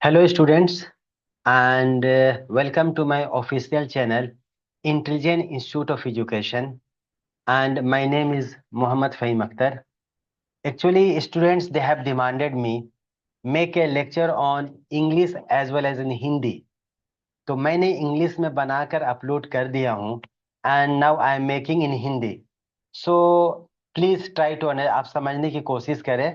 Hello, students, and welcome to my official channel, Intelligent Institute of Education. And my name is Muhammad Fahim Akhtar. Actually, students they have demanded me make a lecture on English as well as in Hindi. तो मैंने English में बनाकर upload कर दिया हूँ and now I am making in Hindi. So please try to आप समझने की कोशिश करें.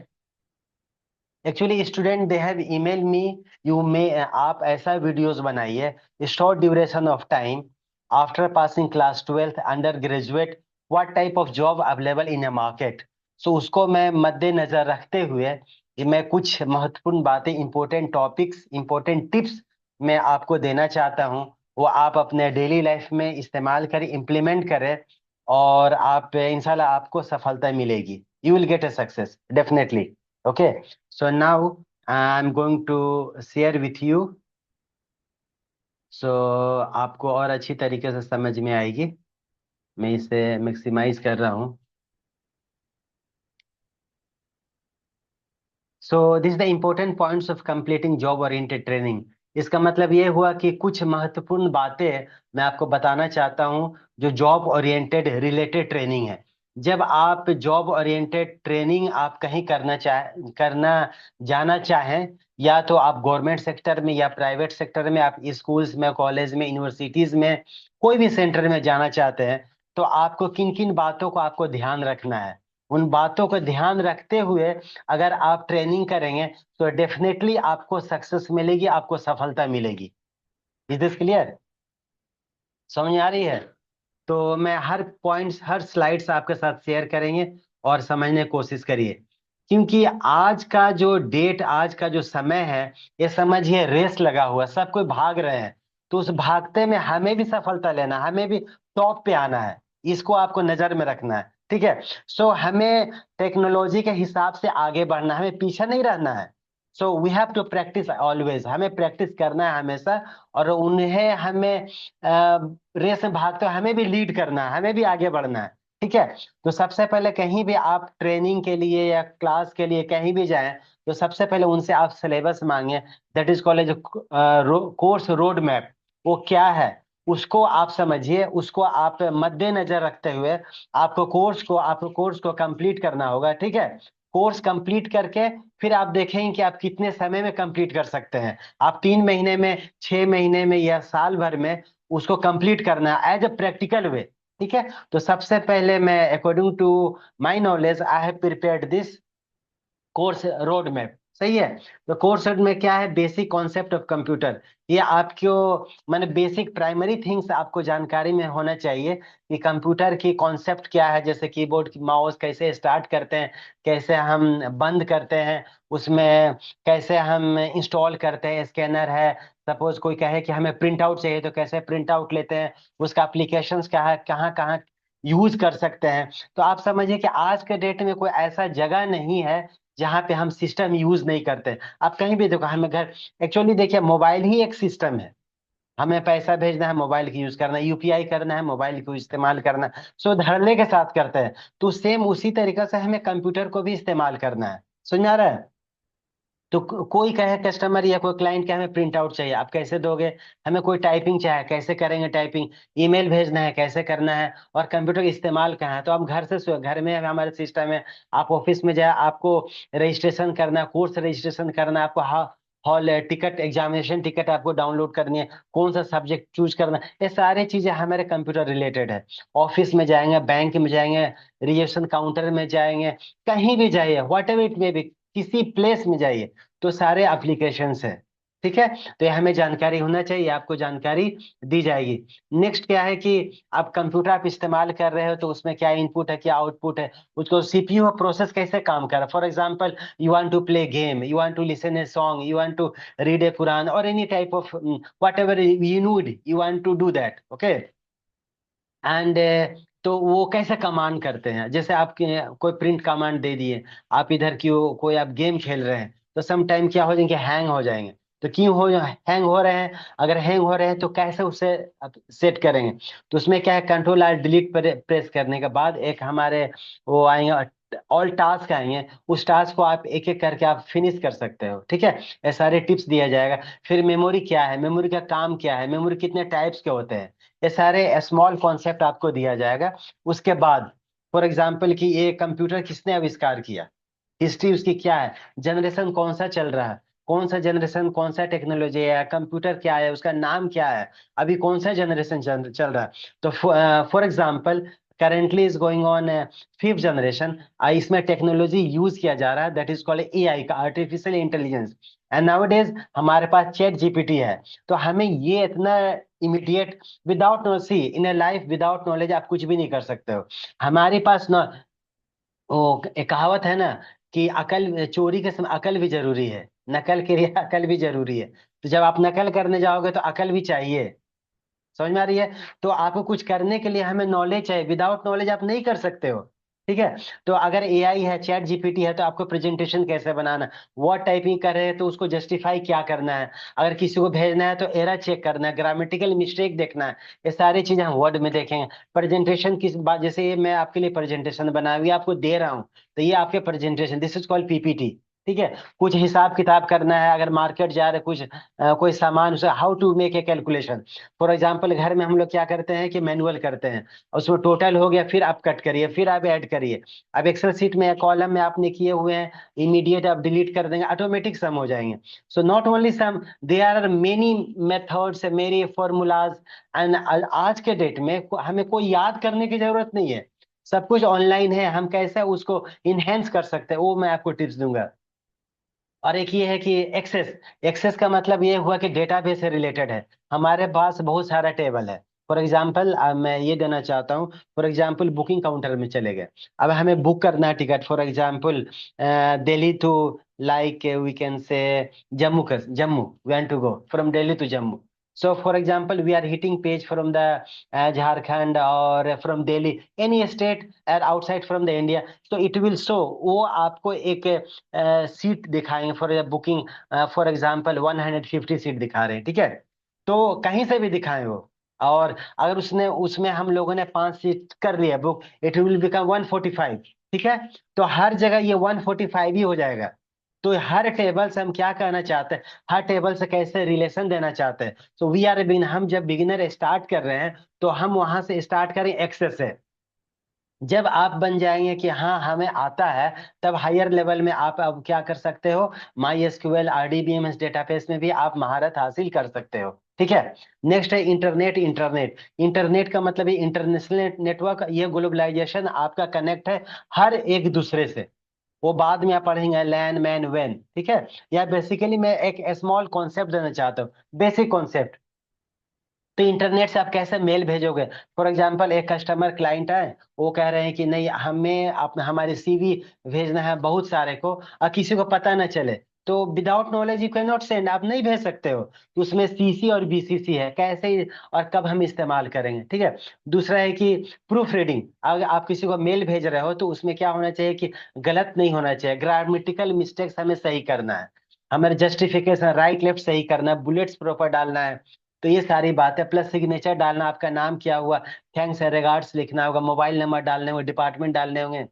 Actually student they have email me you may आप ऐसा वीडियोस बनाइए short duration of time after passing class 12th under graduate what type of job available in a market. So उसको मैं मद्देनजर रखते हुए कि मैं कुछ महत्वपूर्ण बातें इंपॉर्टेंट टॉपिक्स इंपॉर्टेंट टिप्स मैं आपको देना चाहता हूँ. वो आप अपने डेली लाइफ में इस्तेमाल करें इम्प्लीमेंट करें और आप इंशाल्लाह आपको सफलता मिलेगी. You will get a success definitely. Okay. So now I'm going to share with you. So आपको और अच्छी तरीके से समझ में आएगी. मैं इसे मैक्सिमाइज कर रहा हूँ. So this is the important points of completing job oriented training. इसका मतलब ये हुआ कि कुछ महत्वपूर्ण बातें मैं आपको बताना चाहता हूँ जो जॉब ओरिएंटेड रिलेटेड ट्रेनिंग है. जब आप जॉब ओरिएंटेड ट्रेनिंग आप कहीं करना जाना चाहें या तो आप गवर्नमेंट सेक्टर में या प्राइवेट सेक्टर में आप स्कूल्स में कॉलेज में यूनिवर्सिटीज में कोई भी सेंटर में जाना चाहते हैं तो आपको किन किन बातों को आपको ध्यान रखना है. उन बातों को ध्यान रखते हुए अगर आप ट्रेनिंग करेंगे तो डेफिनेटली आपको सक्सेस मिलेगी आपको सफलता मिलेगी. Is this clear? समझ आ रही है? तो मैं हर पॉइंट्स हर स्लाइड्स आपके साथ शेयर करेंगे और समझने की कोशिश करिए क्योंकि आज का जो डेट आज का जो समय है ये समझिए रेस लगा हुआ है सब कोई भाग रहे हैं. तो उस भागते में हमें भी सफलता लेना हमें भी टॉप पे आना है. इसको आपको नजर में रखना है. ठीक है. सो हमें टेक्नोलॉजी के हिसाब से आगे बढ़ना है हमें पीछे नहीं रहना है. So we have to practise always हमें प्रैक्टिस करना है हमेशा और उन्हें हमें रेस में भागते हुए हमें भी लीड करना है हमें भी आगे बढ़ना है. ठीक है. तो सबसे पहले कहीं भी आप ट्रेनिंग के लिए या क्लास के लिए कहीं भी जाएं तो सबसे पहले उनसे आप सिलेबस मांगे. That is called as course road map. वो क्या है उसको आप समझिए उसको आप मद्देनजर रखते हुए आपको कोर्स को कंप्लीट करना होगा. ठीक है. कोर्स कंप्लीट करके फिर आप देखेंगे कि आप कितने समय में कंप्लीट कर सकते हैं. आप 3 महीने में 6 महीने में या साल भर में उसको कंप्लीट करना है एज अ प्रैक्टिकल वे. ठीक है. तो सबसे पहले मैं according to my knowledge I have prepared this course road map. सही है. तो कोर्स रोड में क्या है बेसिक कॉन्सेप्ट ऑफ कंप्यूटर. ये आपको माने बेसिक प्राइमरी थिंग्स आपको जानकारी में होना चाहिए कि कंप्यूटर की कॉन्सेप्ट क्या है जैसे कीबोर्ड की माउस कैसे स्टार्ट करते हैं कैसे हम बंद करते हैं उसमें कैसे हम इंस्टॉल करते हैं स्कैनर है. सपोज कोई कहे कि हमें प्रिंट आउट चाहिए तो कैसे प्रिंट आउट लेते हैं उसका एप्लीकेशंस क्या है कहाँ कहाँ यूज कर सकते हैं. तो आप समझिए कि आज के डेट में कोई ऐसा जगह नहीं है जहाँ पे हम सिस्टम यूज नहीं करते. आप कहीं भी देखो हमें घर एक्चुअली देखिए मोबाइल ही एक सिस्टम है. हमें पैसा भेजना है मोबाइल की यूज करना है यूपीआई करना है मोबाइल को इस्तेमाल करना है. सो धड़ल्ले के साथ करते हैं. तो सेम उसी तरीके से हमें कंप्यूटर को भी इस्तेमाल करना है. समझ आ रहा है? तो कोई कहे कस्टमर या कोई क्लाइंट के हमें प्रिंट आउट चाहिए आप कैसे दोगे. हमें कोई टाइपिंग चाहिए कैसे करेंगे टाइपिंग. ईमेल भेजना है कैसे करना है और कंप्यूटर का इस्तेमाल कहाँ है. तो आप घर में हमारे सिस्टम है. आप ऑफिस में जाए आपको रजिस्ट्रेशन करना है कोर्स रजिस्ट्रेशन करना है आपको हॉल टिकट एग्जामिनेशन टिकट आपको डाउनलोड करनी है कौन सा सब्जेक्ट चूज करना है ये सारी चीजें हमारे कंप्यूटर रिलेटेड है. ऑफिस में जाएंगे बैंक में जाएंगे रिजर्वेशन काउंटर में जाएंगे कहीं भी जाइए what ever it may be किसी प्लेस में जाइए तो सारे एप्लीकेशंस है. ठीक है. तो ये हमें जानकारी होना चाहिए आपको जानकारी दी जाएगी. नेक्स्ट क्या है कि आप कंप्यूटर आप इस्तेमाल कर रहे हो तो उसमें क्या इनपुट है क्या आउटपुट है उसको सीपीयू में प्रोसेस कैसे काम कर रहा है. For example you want to play game you want to listen a song you want to read a Quran और any type of whatever you need you want to do that. Okay. And तो वो कैसे command करते हैं जैसे आप कोई print command दे दिए आप इधर की कोई आप गेम खेल रहे हैं तो सम टाइम क्या हो जाएंगे हैंग हो जाएंगे. तो क्यों हो हैंग हो रहे हैं अगर हैंग हो रहे हैं तो कैसे उसे आप सेट करेंगे. तो उसमें क्या है कंट्रोल आर डिलीट प्रेस करने के बाद एक हमारे वो आएंगे ऑल टास्क आएंगे, उस टास्क को आप एक एक करके आप फिनिश कर सकते हो, ठीक है। ये सारे टिप्स दिया जाएगा। फिर मेमोरी क्या है, मेमोरी का काम क्या है, मेमोरी कितने टाइप्स के होते हैं, ये सारे स्मॉल कॉन्सेप्ट आपको दिया जाएगा। उसके बाद फॉर एग्जाम्पल कि ये कंप्यूटर किसने आविष्कार किया, हिस्ट्री उसकी क्या है, जनरेशन कौन सा चल रहा है, कौन सा जनरेशन कौन सा टेक्नोलॉजी है, कंप्यूटर क्या है, उसका नाम क्या है, अभी कौन सा जनरेशन चल रहा है। तो for example currently is going on 5th generation. इसमें टेक्नोलॉजी यूज किया जा रहा है, दैट इज कॉल्ड एआई का, artificial intelligence. And nowadays हमारे पास चैट जीपीटी है। तो हमें ये इतना immediate, without no see in a life without knowledge आप कुछ भी नहीं कर सकते हो। हमारे पास ना, वो एक कहावत है ना कि अकल, चोरी के समय अकल भी जरूरी है, नकल के लिए अकल भी जरूरी है। तो जब आप नकल करने जाओगे तो अकल भी चाहिए। समझ में आ रही है। तो आपको कुछ करने के लिए हमें नॉलेज चाहिए, विदाउट नॉलेज आप नहीं कर सकते हो, ठीक है। तो अगर एआई है, चैट जीपीटी है, तो आपको प्रेजेंटेशन कैसे बनाना, वर्ड टाइपिंग कर रहे हैं तो उसको जस्टिफाई क्या करना है, अगर किसी को भेजना है तो एरर चेक करना है, ग्रामेटिकल मिस्टेक देखना है, ये सारी चीजें हम वर्ड में देखेंगे। प्रेजेंटेशन किस बात, जैसे ये मैं आपके लिए प्रेजेंटेशन बना हुई आपको दे रहा हूँ, तो ये आपके presentation, this is called PPT, ठीक है। कुछ हिसाब किताब करना है, अगर मार्केट जा रहे कुछ कोई सामान, उसे how to make a calculation. For example घर में हम लोग क्या करते हैं कि मैनुअल करते हैं, उसमें टोटल हो गया, फिर आप कट करिए, फिर आप ऐड करिए। अब एक्सेल सीट में कॉलम में आपने किए हुए हैं, इमीडिएट आप डिलीट कर देंगे, ऑटोमेटिक सम हो जाएंगे। So not only sum, there are many methods, मेरी फॉर्मूलाज। एंड आज के डेट में हमें कोई याद करने की जरूरत नहीं है, सब कुछ ऑनलाइन है। हम कैसे उसको इनहेंस कर सकते हैं वो मैं आपको टिप्स दूंगा। और एक ये है कि एक्सेस, एक्सेस का मतलब ये हुआ कि डेटाबेस से रिलेटेड है, हमारे पास बहुत सारा टेबल है। फॉर एग्जांपल मैं ये देना चाहता हूँ, फॉर एग्जांपल बुकिंग काउंटर में चले गए, अब हमें बुक करना है ticket, for example Delhi to, like we can say Jammu, का Jammu, we want to go from Delhi to Jammu. So for example, we are hitting page from the Jharkhand or from Delhi, any state or outside from the India. So it will show, वो आपको एक seat दिखाएंगे for booking, for example 150 seat दिखा रहे हैं, ठीक है। तो कहीं से भी दिखाएं वो, और अगर उसने उसमें हम लोगों ने 5 सीट कर लिया बुक, इट विल बिकम 145, ठीक है। तो हर जगह ये 145 ही हो जाएगा। तो हर टेबल से हम क्या कहना चाहते हैं, हर टेबल से कैसे रिलेशन देना चाहते हैं। सो वी आर बिगिन, हम जब बिगिनर स्टार्ट कर रहे हैं तो हम वहां से स्टार्ट करें एक्सेस से। जब आप बन जाएंगे कि हाँ हमें आता है, तब हायर लेवल में आप अब क्या कर सकते हो, माई एसक्यूएल आरडीबीएमएस डेटाबेस में भी आप महारत हासिल कर सकते हो, ठीक है। नेक्स्ट है इंटरनेट। इंटरनेट, इंटरनेट का मतलब ये इंटरनेशनल नेटवर्क, ये ग्लोबलाइजेशन आपका कनेक्ट है हर एक दूसरे से। वो बाद में आप पढ़ेंगे लैन मैन वेन, ठीक है। या बेसिकली मैं एक स्मॉल कॉन्सेप्ट देना चाहता हूँ, बेसिक कॉन्सेप्ट। तो इंटरनेट से आप कैसे मेल भेजोगे, फॉर एग्जांपल एक कस्टमर क्लाइंट है, वो कह रहे हैं कि नहीं हमें हमारे सीवी भेजना है बहुत सारे को, और किसी को पता ना चले, तो without knowledge you can not send, आप नहीं भेज सकते हो। तो उसमें सीसी और बीसीसी है, कैसे और कब हम इस्तेमाल करेंगे, ठीक है। दूसरा है कि प्रूफ रीडिंग, अगर आप किसी को मेल भेज रहे हो तो उसमें क्या होना चाहिए कि गलत नहीं होना चाहिए, ग्रामेटिकल मिस्टेक्स हमें सही करना है, हमें जस्टिफिकेशन राइट लेफ्ट सही करना है, बुलेट्स प्रॉपर डालना है। तो ये सारी बातें, प्लस सिग्नेचर डालना, आपका नाम क्या हुआ, थैंक्स एंड रिगार्ड्स लिखना होगा, मोबाइल नंबर डालने होंगे, डिपार्टमेंट डालने होंगे,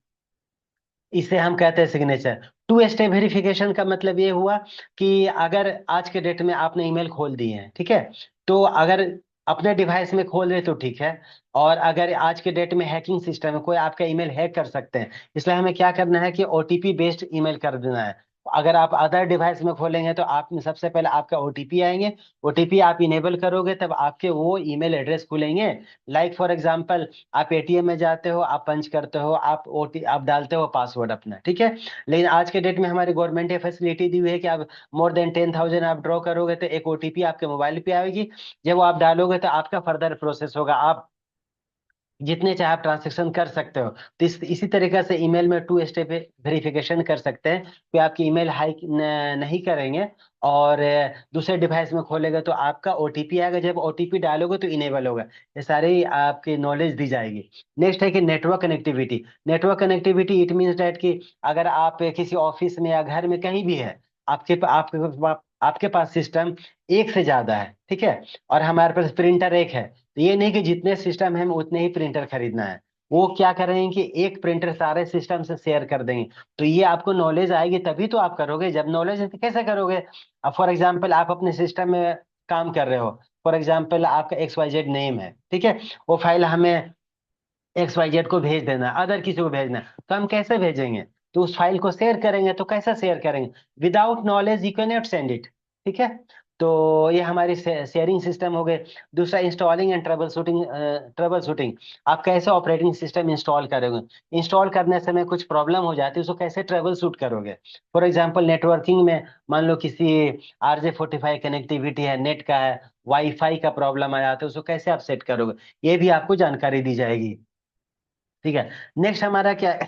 इसे हम कहते हैं सिग्नेचर। टू स्टेप वेरिफिकेशन का मतलब ये हुआ कि अगर आज के डेट में आपने ईमेल खोल दिए हैं, ठीक है, तो अगर अपने डिवाइस में खोल रहे तो ठीक है, और अगर आज के डेट में हैकिंग सिस्टम है, कोई आपका ईमेल हैक कर सकते हैं, इसलिए हमें क्या करना है कि ओटीपी बेस्ड ईमेल कर देना है। अगर आप अदर डिवाइस में खोलेंगे तो आप में सबसे पहले आपका ओटीपी आएंगे, ओटीपी आप इनेबल करोगे तब आपके वो ईमेल एड्रेस खुलेंगे। लाइक फॉर एग्जांपल, आप एटीएम में जाते हो, आप पंच करते हो, आप डालते हो पासवर्ड अपना, ठीक है। लेकिन आज के डेट में हमारी गवर्नमेंट ये फैसिलिटी दी हुई है कि आप मोर देन 10,000 आप ड्रॉ करोगे तो एक ओटीपी आपके मोबाइल पे आएगी, जब वो आप डालोगे तो आपका फर्दर प्रोसेस होगा, आप जितने चाहे आप ट्रांजेक्शन कर सकते हो। तो इसी तरीके से ईमेल में टू स्टेप वेरिफिकेशन कर सकते हैं कि आपकी ईमेल हाइक नहीं करेंगे, और दूसरे डिवाइस में खोलेगा तो आपका ओटीपी आएगा, जब ओटीपी डालोगे तो इनेबल होगा। ये सारी आपकी नॉलेज दी जाएगी। नेक्स्ट है कि network connectivity. Network connectivity it means that कि अगर आप किसी ऑफिस में या घर में कहीं भी है, आपके पास सिस्टम एक से ज्यादा है, ठीक है, और हमारे पास प्रिंटर एक है, तो ये नहीं कि जितने सिस्टम है हमें उतने ही प्रिंटर खरीदना है। वो क्या करेंगे कि एक प्रिंटर सारे सिस्टम से शेयर कर देंगे। तो ये आपको नॉलेज आएगी तभी तो आप करोगे, जब नॉलेज है तो कैसे करोगे? अब फॉर एग्जाम्पल आप अपने सिस्टम में काम कर रहे हो, फॉर एग्जाम्पल आपका XYZ नेम है, ठीक है, वो फाइल हमें XYZ को भेज देना, अदर किसी को भेजना है, तो हम कैसे भेजेंगे? तो उस फाइल को शेयर करेंगे। तो कैसे शेयर करेंगे? Without knowledge you can not send it, ठीक है। तो ये हमारी शेयरिंग सिस्टम हो गए। दूसरा, installing and trouble shooting. Trouble shooting, आप कैसे ऑपरेटिंग सिस्टम इंस्टॉल करोगे? इंस्टॉल करने समय कुछ प्रॉब्लम हो जाती है, उसको कैसे ट्रबल शूट करोगे? फॉर एग्जाम्पल नेटवर्किंग में मान लो किसी RJ45 कनेक्टिविटी है, नेट का है, वाईफाई का प्रॉब्लम आ जाता है, उसको कैसे आप सेट करोगे? ये भी आपको जानकारी दी जाएगी, ठीक है। नेक्स्ट हमारा क्या है?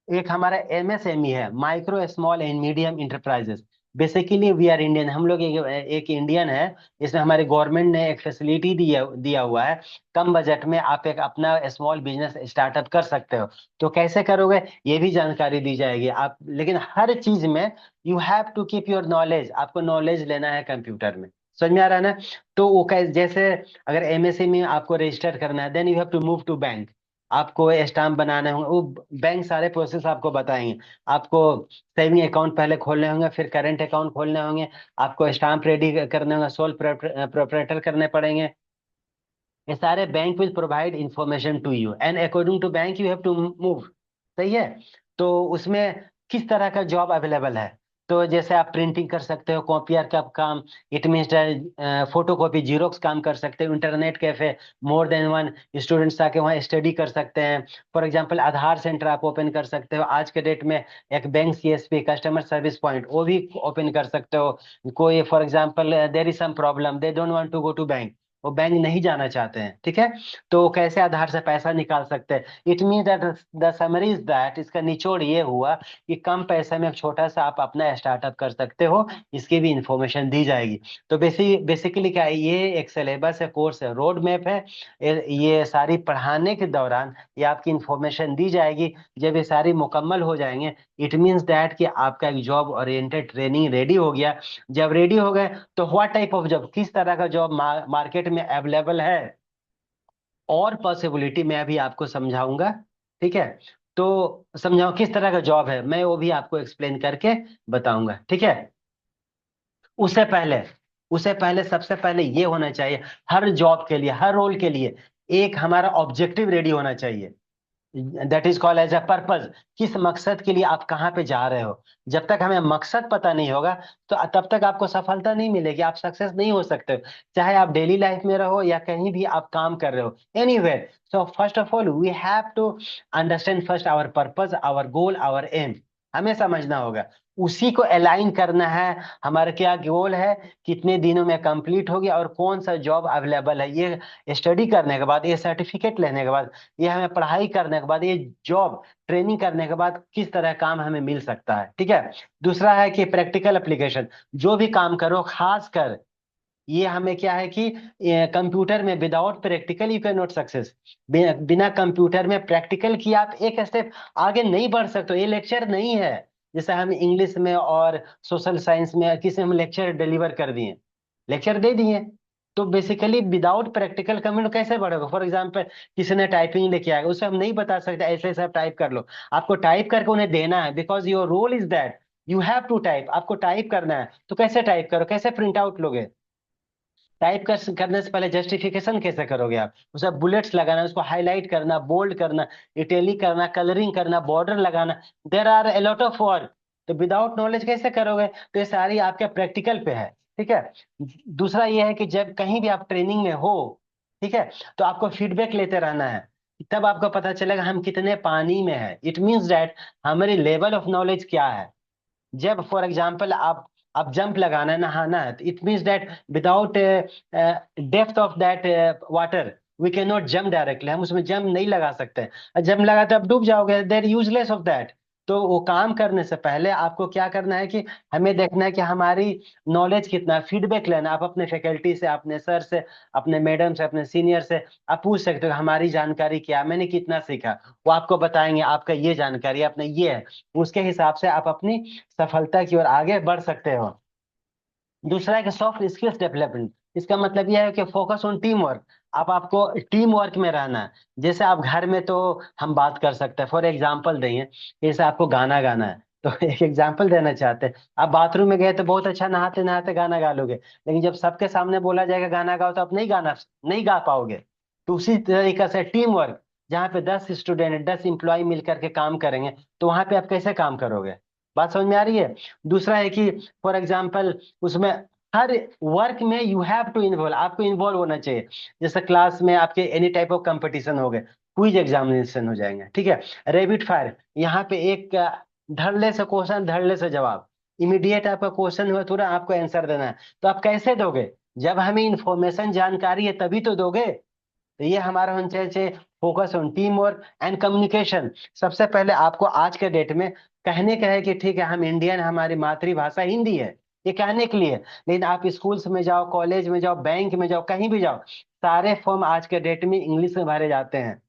एक हमारा MSME है, micro small and medium enterprises. Basically we are Indian, हम लोग एक इंडियन है। इसमें हमारे गवर्नमेंट ने एक फैसिलिटी दिया दिया हुआ है, कम बजट में आप एक अपना स्मॉल बिजनेस स्टार्टअप कर सकते हो। तो कैसे करोगे, ये भी जानकारी दी जाएगी आप। लेकिन हर चीज में you have to keep your knowledge, आपको नॉलेज लेना है कंप्यूटर में। समझ में आ रहा है ना? तो वो जैसे अगर MSME में आपको रजिस्टर करना है, then you have to move to bank. आपको स्टाम्प बनाने होंगे, वो बैंक सारे प्रोसेस आपको बताएंगे। आपको सेविंग अकाउंट पहले खोलने होंगे, फिर करंट अकाउंट खोलने होंगे, आपको स्टाम्प रेडी करने होंगे, सोल प्रोप्राइटर करने पड़ेंगे। ये सारे bank will provide information to you and according to bank you have to move. सही है। तो उसमें किस तरह का जॉब अवेलेबल है? तो जैसे आप प्रिंटिंग कर सकते हो, कॉपियर का काम, it means photocopy Xerox काम कर सकते हो, internet cafe, more than one students आके वहाँ स्टडी कर सकते हैं। फॉर एग्जांपल आधार सेंटर आप ओपन कर सकते हो आज के डेट में। एक bank CSP, customer service point, वो भी ओपन कर सकते हो। कोई for example there is some problem, they don't want to go to bank, वो बैंक नहीं जाना चाहते हैं, ठीक है, तो कैसे आधार से पैसा निकाल सकते हैं? It mean that the summary is that, इसका निचोड़ ये हुआ कि कम पैसे में एक छोटा सा आप अपना स्टार्टअप कर सकते हो, इसकी भी इंफॉर्मेशन दी जाएगी। तो बेसिकली क्या है, ये एक सिलेबस है, कोर्स है, रोड मैप है। ये सारी पढ़ाने के दौरान ये आपकी इंफॉर्मेशन दी जाएगी। जब ये सारी मुकम्मल हो जाएंगे, इट मीन्स दैट कि आपका एक जॉब ओरिएंटेड ट्रेनिंग रेडी हो गया। जब रेडी हो गए तो व्हाट टाइप ऑफ जॉब, किस तरह का जॉब मार्केट में अवेलेबल है, और पॉसिबिलिटी मैं अभी आपको समझाऊंगा, ठीक है। तो समझाओ किस तरह का जॉब है, मैं वो भी आपको एक्सप्लेन करके बताऊंगा, ठीक है। उससे पहले उससे पहले सबसे पहले ये होना चाहिए, हर जॉब के लिए, हर रोल के लिए एक हमारा ऑब्जेक्टिव रेडी होना चाहिए। That is called as a purpose. किस मकसद के लिए आप कहाँ पे जा रहे हो? जब तक हमें मकसद पता नहीं होगा, तो तब तक आपको सफलता नहीं मिलेगी, आप सक्सेस नहीं हो सकते हो। चाहे आप डेली लाइफ में रहो या कहीं भी आप काम कर रहे हो, anywhere. So first of all we have to understand first our purpose, our goal, our aim, हमें समझना होगा। उसी को अलाइन करना है। हमारा क्या गोल है, कितने दिनों में कंप्लीट हो गया, और कौन सा जॉब अवेलेबल है, ये स्टडी करने के बाद, ये सर्टिफिकेट लेने के बाद, ये हमें पढ़ाई करने के बाद, ये जॉब ट्रेनिंग करने के बाद किस तरह काम हमें मिल सकता है, ठीक है। दूसरा है कि प्रैक्टिकल एप्लीकेशन, जो भी काम करो, खासकर ये हमें क्या है कि कंप्यूटर में without practical you can not success. बिना कंप्यूटर में प्रैक्टिकल किया आप एक स्टेप आगे नहीं बढ़ सकते। ये लेक्चर नहीं है जैसे हम इंग्लिश में और सोशल साइंस में किसी हम लेक्चर डिलीवर कर दिए, लेक्चर दे दिए। तो बेसिकली विदाउट प्रैक्टिकल कम्युनिकेशन कैसे बढ़ेगा? फॉर एग्जांपल किसी ने टाइपिंग लेके आएगा, उसे हम नहीं बता सकते ऐसे ऐसे आप टाइप कर लो। आपको टाइप करके उन्हें देना है, because your role is that you have to type, आपको टाइप करना है। तो कैसे टाइप करो, कैसे प्रिंट आउट लोगे? करने से पहले जस्टिफिकेशन कैसे करोगे आप? उसे बुलेट्स लगाना, उसको हाईलाइट करना, बोल्ड करना, इटैलिक करना, कलरिंग करना, बॉर्डर लगाना, there are a lot of work. तो विदाउट नॉलेज कैसे करोगे? तो ये सारी आपके प्रैक्टिकल पे है, ठीक है। दूसरा ये है कि जब कहीं भी आप ट्रेनिंग में हो, ठीक है, तो आपको फीडबैक लेते रहना है। तब आपको पता चलेगा हम कितने पानी में है, इट मीन्स दैट हमारी लेवल ऑफ नॉलेज क्या है। जब फॉर एग्जाम्पल आप जंप लगाना है, नहाना है, तो it means that without depth of that water we can not jump directly, हम उसमें जंप नहीं लगा सकते। जंप लगा तो आप डूब जाओगे, देर यूजलेस ऑफ दैट। तो वो काम करने से पहले आपको क्या करना है कि हमें देखना है कि हमारी नॉलेज कितना है, फीडबैक लेना। आप अपने फैकल्टी से, अपने सर से, अपने मैडम से, अपने सीनियर से आप पूछ सकते हो हमारी जानकारी क्या है, मैंने कितना सीखा। वो आपको बताएंगे आपका ये जानकारी, अपने ये है, उसके हिसाब से आप अपनी सफलता की ओर आगे बढ़ सकते हो। दूसरा है कि सॉफ्ट स्किल्स डेवलपमेंट, इसका मतलब यह है कि फोकस ऑन टीम वर्क। अब आपको टीम वर्क में रहना है। जैसे आप घर में तो हम बात कर सकते हैं, फॉर एग्जाम्पल देंगे, जैसे आपको गाना गाना है तो एक एग्जाम्पल देना चाहते हैं, आप बाथरूम में गए तो बहुत अच्छा नहाते नहाते गाना गा लोगे, लेकिन जब सबके सामने बोला जाएगा गाना गाओ तो आप नहीं गा पाओगे। तो उसी तरीके से टीम वर्क, जहाँ पे 10 स्टूडेंट 10 एम्प्लॉय मिलकर के काम करेंगे, तो वहां पे आप कैसे काम करोगे? बात समझ में आ रही है? दूसरा है कि फॉर एग्जाम्पल उसमें हर वर्क में यू हैव टू इन्वॉल्व, आपको इन्वॉल्व होना चाहिए। जैसे क्लास में आपके एनी टाइप ऑफ कंपटीशन हो गए, क्विज एग्जामिनेशन हो जाएंगे, ठीक है, रैपिड फायर, यहाँ पे एक धड़ल्ले से क्वेश्चन धड़ल्ले से जवाब, इमीडिएट आपका क्वेश्चन हुआ तुरंत आपको आंसर देना है, तो आप कैसे दोगे? जब हमें इंफॉर्मेशन जानकारी है तभी तो दोगे। तो ये हमारा होना चाहिए focus on team work and communication. सबसे पहले आपको आज के डेट में कहने का है कि ठीक है हम इंडियन, हमारी मातृभाषा हिंदी है, ये कहने के लिए। लेकिन आप स्कूल्स में जाओ, कॉलेज में जाओ, बैंक में जाओ, कहीं भी जाओ, सारे फॉर्म आज के डेट में इंग्लिश में भरे जाते हैं,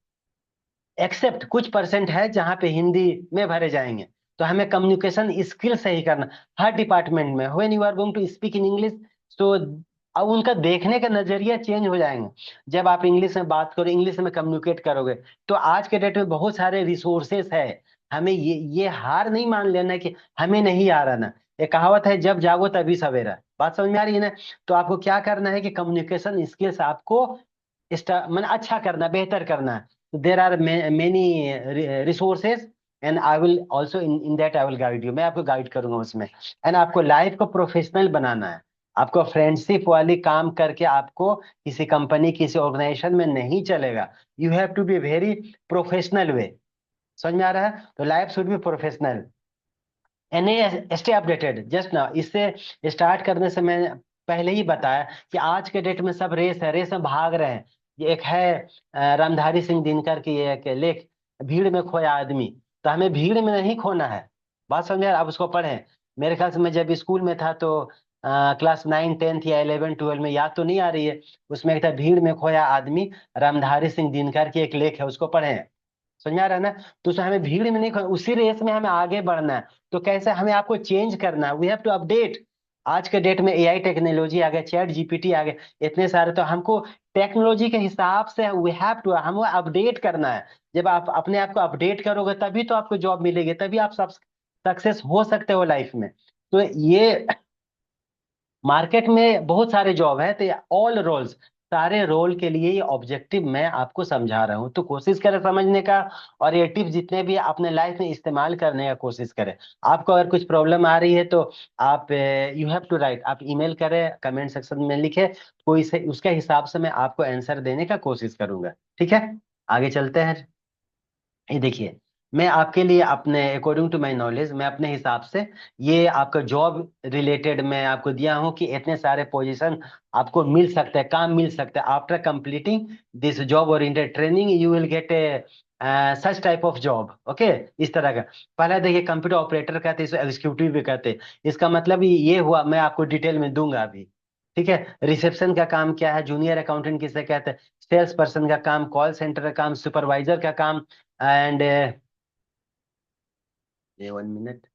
एक्सेप्ट कुछ परसेंट है जहाँ पे हिंदी में भरे जाएंगे। तो हमें कम्युनिकेशन स्किल सही करना हर डिपार्टमेंट में। When you are going to speak in English, तो अब उनका देखने का नजरिया चेंज हो जाएंगे। जब आप इंग्लिश में बात करो, इंग्लिश में कम्युनिकेट करोगे, तो आज के डेट में बहुत सारे रिसोर्सेस है। हमें ये हार नहीं मान लेना कि हमें नहीं आ रहा ना। ये कहावत है, जब जागो तभी सवेरा। बात समझ में आ रही है ना? तो आपको क्या करना है कि कम्युनिकेशन स्किल्स आपको मैंने अच्छा करना, बेहतर करना है। There are many resources, and I will also in that I will guide you, मैं आपको गाइड करूंगा उसमें। एंड आपको लाइफ को प्रोफेशनल बनाना है। आपको फ्रेंडशिप वाली काम करके आपको किसी कंपनी किसी ऑर्गेनाइजेशन में नहीं चलेगा। You have to be very professional way. समझ में आ रहा है? तो life should be professional and stay updated. Just ना, इससे स्टार्ट करने से मैं पहले ही बताया कि आज के डेट में सब रेस है, रेस में भाग रहे हैं। ये एक है रामधारी सिंह दिनकर की एक लेख, भीड़ में खोया आदमी। तो हमें भीड़ में नहीं खोना है। बात समझे? आप उसको पढ़ें। मेरे ख्याल से मैं जब स्कूल में था तो क्लास 9 10 या 11 12 में, याद तो नहीं आ रही है, उसमें एक था भीड़ में खोया आदमी, रामधारी सिंह दिनकर की एक लेख है, उसको पढ़ें। समझ में आ रहा है ना? तो उसमें हमें भीड़ में नहीं उसी रेस में हमें आगे बढ़ना है। तो कैसे हमें आपको चेंज करना है? We have to update. आज के डेट में एआई टेक्नोलॉजी आ गया, चैट जीपीटी आ गया, इतने सारे, तो हमको टेक्नोलॉजी के हिसाब से वी हैव टू हमें अपडेट करना है। जब आप अपने आप को अपडेट करोगे तभी तो आपको जॉब मिलेगी, तभी आप सब सक्सेस हो सकते हो लाइफ में। तो ये मार्केट में बहुत सारे जॉब है, तो ऑल रोल्स, सारे रोल के लिए ये ऑब्जेक्टिव मैं आपको समझा रहा हूँ, तो कोशिश करें समझने का। और ये टिप्स जितने भी अपने लाइफ में इस्तेमाल करने का कोशिश करें। आपको अगर कुछ प्रॉब्लम आ रही है तो आप यू हैव टू राइट, आप ईमेल करें, कमेंट सेक्शन में लिखे, कोई से उसके हिसाब से मैं आपको आंसर देने का कोशिश करूंगा। ठीक है, आगे चलते हैं। ये देखिए, मैं आपके लिए अपने अकॉर्डिंग टू माय नॉलेज, मैं अपने हिसाब से ये आपका जॉब रिलेटेड मैं आपको दिया हूँ कि इतने सारे पोजीशन आपको मिल सकते हैं, काम मिल सकता है। After completing this job oriented training you will get A such type of job. Okay, इस तरह का। पहला देखिए, कंप्यूटर ऑपरेटर कहते हैं, इसे एग्जीक्यूटिव भी कहते हैं। इसका मतलब ये हुआ, मैं आपको डिटेल में दूंगा अभी। ठीक है, रिसेप्शन का काम क्या है, जूनियर अकाउंटेंट किसे कहते हैं, सेल्स पर्सन का काम, कॉल सेंटर का काम, सुपरवाइजर का काम, एंड ये 1 मिनट।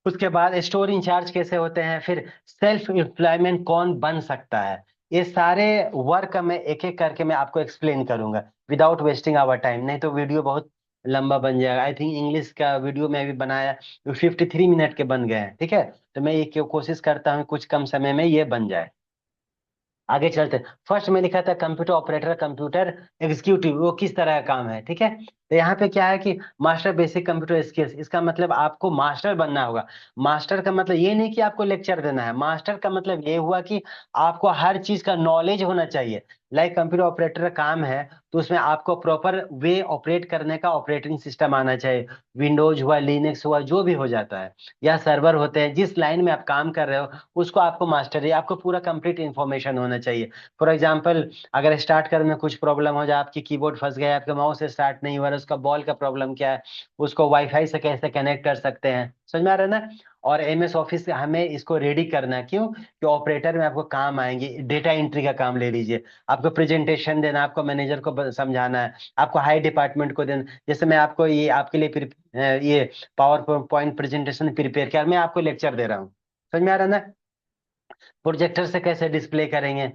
उसके बाद स्टोर इंचार्ज कैसे होते हैं, फिर सेल्फ एम्प्लॉयमेंट कौन बन सकता है, ये सारे वर्क मैं एक एक करके मैं आपको एक्सप्लेन करूंगा विदाउट वेस्टिंग आवर टाइम, नहीं तो वीडियो बहुत लंबा बन जाएगा। आई थिंक इंग्लिश का वीडियो मैं भी बनाया, 53 मिनट के बन गए हैं। ठीक है, तो मैं ये कोशिश करता हूँ कुछ कम समय में ये बन जाए। आगे चलते हैं। फर्स्ट में लिखा था कंप्यूटर ऑपरेटर, कंप्यूटर एग्जीक्यूटिव, वो किस तरह का काम है। ठीक है, तो यहाँ पे क्या है कि मास्टर बेसिक कंप्यूटर स्किल्स, इसका मतलब आपको मास्टर बनना होगा। मास्टर का मतलब ये नहीं कि आपको लेक्चर देना है, मास्टर का मतलब ये हुआ कि आपको हर चीज का नॉलेज होना चाहिए। लाइक कंप्यूटर ऑपरेटर का काम है, तो उसमें आपको प्रॉपर वे ऑपरेट करने का ऑपरेटिंग सिस्टम आना चाहिए। विंडोज हुआ, लिनक्स हुआ, जो भी हो जाता है, या सर्वर होते हैं, जिस लाइन में आप काम कर रहे हो उसको आपको मास्टर है, आपको पूरा कंप्लीट इन्फॉर्मेशन होना चाहिए। फॉर एग्जांपल, अगर स्टार्ट करने में कुछ प्रॉब्लम हो जाए, आपकी कीबोर्ड फंस गया, आपके माउस से स्टार्ट नहीं हुआ है, उसका बॉल का प्रॉब्लम क्या है, उसको वाईफाई से कैसे कनेक्ट कर सकते हैं, समझ में आ रहा है ना? और एमएस ऑफिस से हमें इसको रेडी करना है, क्यों कि ऑपरेटर में आपको काम आएंगे। डेटा एंट्री का काम ले लीजिए, आपको प्रेजेंटेशन देना, आपको मैनेजर को समझाना है, आपको हाई डिपार्टमेंट को देना। जैसे मैं आपको ये आपके लिए ये पावर पॉइंट प्रेजेंटेशन प्रिपेयर किया, मैं आपको लेक्चर दे रहा हूँ। समझ में आ रहा है ना? प्रोजेक्टर से कैसे डिस्प्ले करेंगे,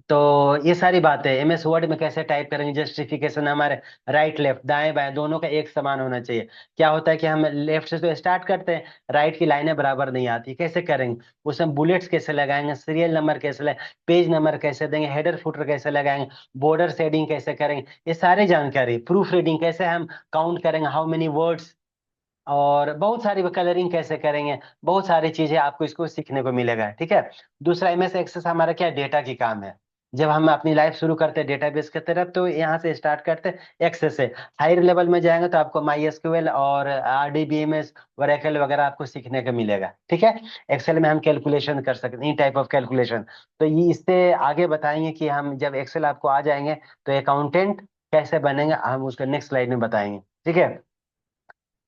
तो ये सारी बातें एमएस वर्ड में कैसे टाइप करेंगे, जस्टिफिकेशन हमारे राइट लेफ्ट दाएं बाएं दोनों का एक समान होना चाहिए। क्या होता है कि हम लेफ्ट से तो स्टार्ट करते हैं, राइट की लाइनें बराबर नहीं आती, कैसे करेंगे, उसमें बुलेट्स कैसे लगाएंगे, सीरियल नंबर कैसे लगाएंगे, पेज नंबर कैसे देंगे, हेडर फुटर कैसे लगाएंगे, बॉर्डर शेडिंग कैसे करेंगे, ये सारी जानकारी, प्रूफ रीडिंग कैसे हम काउंट करेंगे, हाउ मेनी वर्ड्स, और बहुत सारी कलरिंग कैसे करेंगे, बहुत सारी चीजें आपको इसको सीखने को मिलेगा, ठीक है। दूसरा एमएस एक्सेस हमारा क्या डेटा की काम है। जब हम अपनी लाइफ शुरू करते हैं डेटाबेस की तरफ तो यहाँ से स्टार्ट करते हैं एक्सेस से, हायर लेवल में जाएंगे तो आपको माई एसक्यूएल और आरडीबीएमएस वरेकल वगैरह आपको सीखने को मिलेगा, ठीक है। एक्सेल में हम कैलकुलेशन कर सकते हैं, इन टाइप ऑफ कैलकुलेशन। तो ये इससे आगे बताएंगे कि हम जब एक्सेल आपको आ जाएंगे तो अकाउंटेंट कैसे बनेंगे, हम उसको नेक्स्ट स्लाइड में बताएंगे, ठीक है।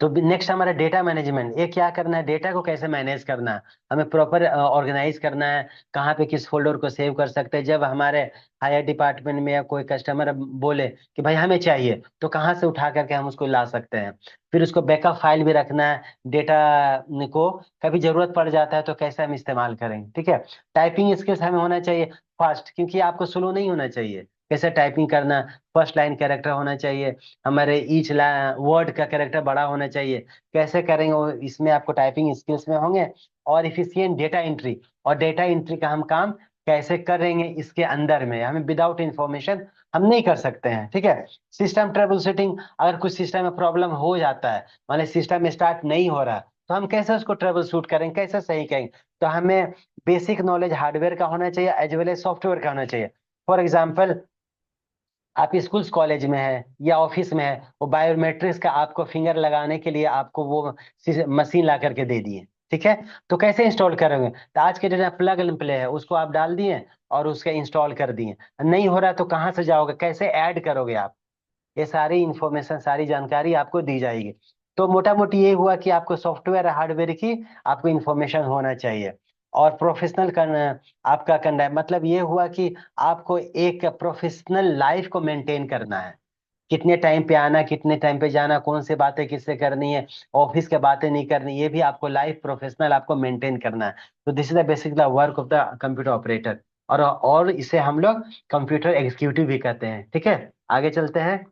तो नेक्स्ट हमारा डेटा मैनेजमेंट, ये क्या करना है, डेटा को कैसे मैनेज करना है, हमें प्रॉपर ऑर्गेनाइज करना है, कहाँ पे किस फोल्डर को सेव कर सकते हैं। जब हमारे हायर डिपार्टमेंट में या कोई कस्टमर बोले कि भाई हमें चाहिए, तो कहाँ से उठा करके हम उसको ला सकते हैं। फिर उसको बैकअप फाइल भी रखना है, डेटा को कभी जरूरत पड़ जाता है तो कैसे हम इस्तेमाल करेंगे, ठीक है। टाइपिंग स्किल्स हमें होना चाहिए फास्ट, क्योंकि आपको स्लो नहीं होना चाहिए, कैसे टाइपिंग करना, फर्स्ट लाइन कैरेक्टर होना चाहिए, हमारे ईच वर्ड का कैरेक्टर बड़ा होना चाहिए, कैसे करेंगे वो इसमें आपको टाइपिंग स्किल्स में होंगे। और इफिशियंट डेटा एंट्री, और डेटा एंट्री का हम काम कैसे करेंगे इसके अंदर में, हमें विदाउट इंफॉर्मेशन हम नहीं कर सकते हैं, ठीक है। सिस्टम ट्रबल शूटिंग, अगर कुछ सिस्टम में प्रॉब्लम हो जाता है, मान सिस्टम स्टार्ट नहीं हो रहा, तो हम कैसे उसको ट्रबल शूट करेंगे, कैसे सही करेंगे। तो हमें बेसिक नॉलेज हार्डवेयर का होना चाहिए एज वेल एज सॉफ्टवेयर का होना चाहिए। फॉर एग्जाम्पल, आप स्कूल्स कॉलेज में है या ऑफिस में है, वो बायोमेट्रिक्स का आपको फिंगर लगाने के लिए आपको वो मशीन ला करके दे दिए, ठीक है। तो कैसे इंस्टॉल करोगे, तो आज के डेट में प्लग एंड प्ले है, उसको आप डाल दिए और उसके इंस्टॉल कर दिए, नहीं हो रहा तो कहाँ से जाओगे, कैसे ऐड करोगे आप, ये सारी इंफॉर्मेशन सारी जानकारी आपको दी जाएगी। तो मोटा मोटी ये हुआ कि आपको सॉफ्टवेयर हार्डवेयर की आपको इंफॉर्मेशन होना चाहिए। और प्रोफेशनल करना, आपका करना है मतलब ये हुआ कि आपको एक प्रोफेशनल लाइफ को मेंटेन करना है, कितने टाइम पे आना, कितने टाइम पे जाना, कौन सी बातें किससे करनी है, ऑफिस के बातें नहीं करनी, ये भी आपको लाइफ प्रोफेशनल आपको मेंटेन करना है। तो this is the basic the work of the computer operator, और इसे हम लोग कंप्यूटर एग्जीक्यूटिव भी कहते हैं, ठीक है। आगे चलते हैं।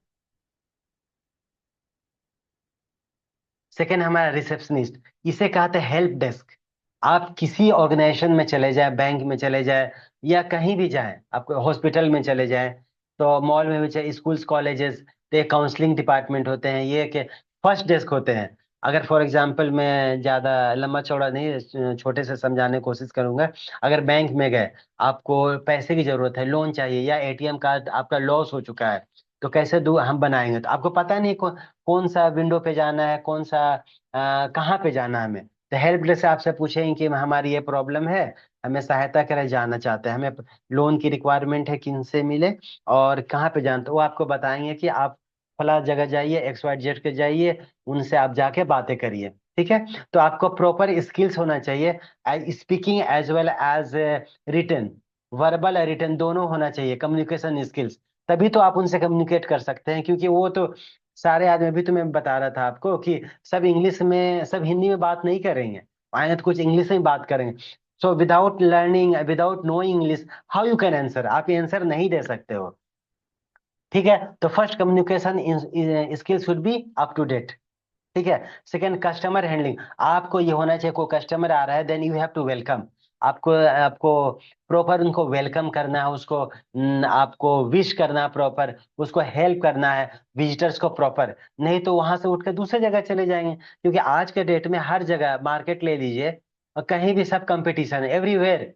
सेकेंड हमारा रिसेप्शनिस्ट, इसे कहते हैं हेल्प डेस्क। आप किसी ऑर्गेनाइजेशन में चले जाए, बैंक में चले जाए या कहीं भी जाएं, आप हॉस्पिटल में चले जाएं, तो मॉल में भी चाहे स्कूल्स कॉलेजेस, तो ये काउंसलिंग डिपार्टमेंट होते हैं, ये के फर्स्ट डेस्क होते हैं। अगर फॉर एग्जांपल मैं ज़्यादा लंबा चौड़ा नहीं, छोटे से समझाने की कोशिश करूंगा। अगर बैंक में गए, आपको पैसे की जरूरत है, लोन चाहिए, या एटीएम कार्ड आपका लॉस हो चुका है, तो कैसे दो हम बनाएंगे, तो आपको पता नहीं कौन सा विंडो पे जाना है, कौन सा कहाँ पे जाना है हमें। तो हेल्प डेस्क से आपसे पूछेंगे कि हमारी ये प्रॉब्लम है, हमें सहायता करे, जानना चाहते हैं, हमें लोन की रिक्वायरमेंट है, किन से मिले और कहाँ पे जाना, तो वो आपको बताएंगे कि आप फला जगह जाइए, एक्स वाई जेड के जाइए, उनसे आप जाके बातें करिए, ठीक है। तो आपको प्रॉपर स्किल्स होना चाहिए, speaking as well as written, verbal और रिटन दोनों होना चाहिए, कम्युनिकेशन स्किल्स, तभी तो आप उनसे कम्युनिकेट कर सकते हैं, क्योंकि वो तो सारे आदमी, भी तो मैं बता रहा था आपको कि सब इंग्लिश में, सब हिंदी में बात नहीं करेंगे, आएंगे तो कुछ इंग्लिश में बात करेंगे। So without learning, without knowing English, how you can answer, आप ये आंसर नहीं दे सकते हो, ठीक है। तो first communication skill should be up to date, ठीक है। सेकेंड कस्टमर हैंडलिंग, आपको ये होना चाहिए, कोई कस्टमर आ रहा है then you have to welcome, आपको आपको प्रॉपर उनको वेलकम करना है, उसको आपको विश करना है प्रॉपर, उसको हेल्प करना है, विजिटर्स को प्रॉपर, नहीं तो वहां से उठ कर दूसरे जगह चले जाएंगे, क्योंकि आज के डेट में हर जगह मार्केट ले लीजिए, और कहीं भी सब कंपटीशन है एवरीवेयर,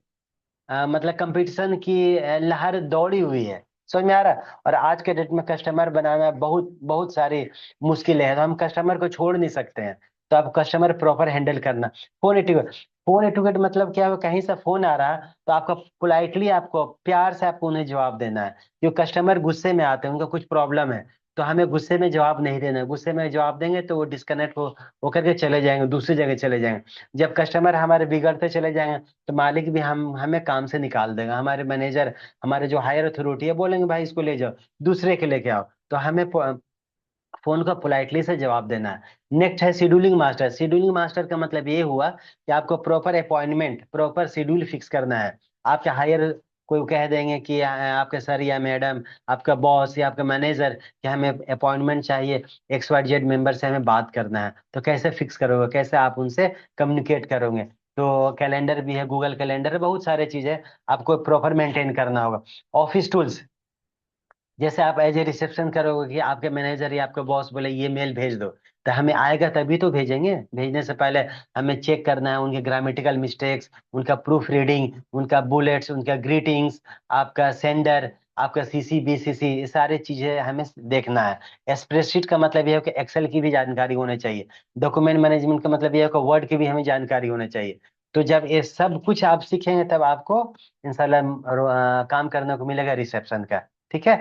मतलब कंपटीशन की लहर दौड़ी हुई है, समझ में आ रहा है। और आज के डेट में कस्टमर बनाना बहुत बहुत सारी मुश्किलें हैं, तो हम कस्टमर को छोड़ नहीं सकते हैं, तो आप कस्टमर प्रॉपर हैंडल करना। फोन एटिकेट, फोन एटिकेट मतलब क्या है, कहीं से फोन आ रहा है तो आपका पोलाइटली, आपको प्यार से आपको उन्हें जवाब देना है, क्योंकि कस्टमर गुस्से में आते हैं, उनका कुछ प्रॉब्लम है, तो हमें गुस्से में जवाब नहीं देना है, गुस्से में जवाब देंगे तो वो डिस्कनेक्ट हो होकर के चले जाएंगे, दूसरी जगह चले जाएंगे। जब कस्टमर हमारे बिगड़ते चले जाएंगे, तो मालिक भी हम हमें काम से निकाल देगा, हमारे मैनेजर, हमारे जो हायर अथॉरिटी है बोलेंगे भाई इसको ले जाओ, दूसरे के लेके आओ। तो हमें फोन को पोलाइटली से जवाब देना है। नेक्स्ट है शेड्यूलिंग मास्टर। शेड्यूलिंग मास्टर का मतलब ये हुआ कि आपको proper appointment, proper schedule fix करना है। आपके हायर कोई कह देंगे कि आपके सर या मैडम, आपका बॉस या आपका मैनेजर कि हमें अपॉइंटमेंट चाहिए, XYZ मेंबर से हमें बात करना है, तो कैसे फिक्स करोगे, कैसे आप उनसे कम्युनिकेट करोगे? तो कैलेंडर भी है, गूगल कैलेंडर है, बहुत सारे चीजें आपको प्रॉपर मेंटेन करना होगा। ऑफिस टूल्स, जैसे आप एज ए रिसेप्शन करोगे कि आपके मैनेजर या आपके बॉस बोले ये मेल भेज दो, तो हमें आएगा तभी तो भेजेंगे। भेजने से पहले हमें चेक करना है उनके ग्रामेटिकल मिस्टेक्स, उनका प्रूफ रीडिंग, उनका बुलेट्स, उनका ग्रीटिंग्स, आपका सेंडर, आपका CC BCC, ये सारी चीजें हमें देखना है। स्प्रेडशीट का मतलब ये है कि एक्सेल की भी जानकारी होनी चाहिए। डॉक्यूमेंट मैनेजमेंट का मतलब ये है कि वर्ड की भी हमें जानकारी होनी चाहिए। तो जब ये सब कुछ आप सीखेंगे तब आपको इंशाल्लाह काम करने को मिलेगा रिसेप्शन का। ठीक है।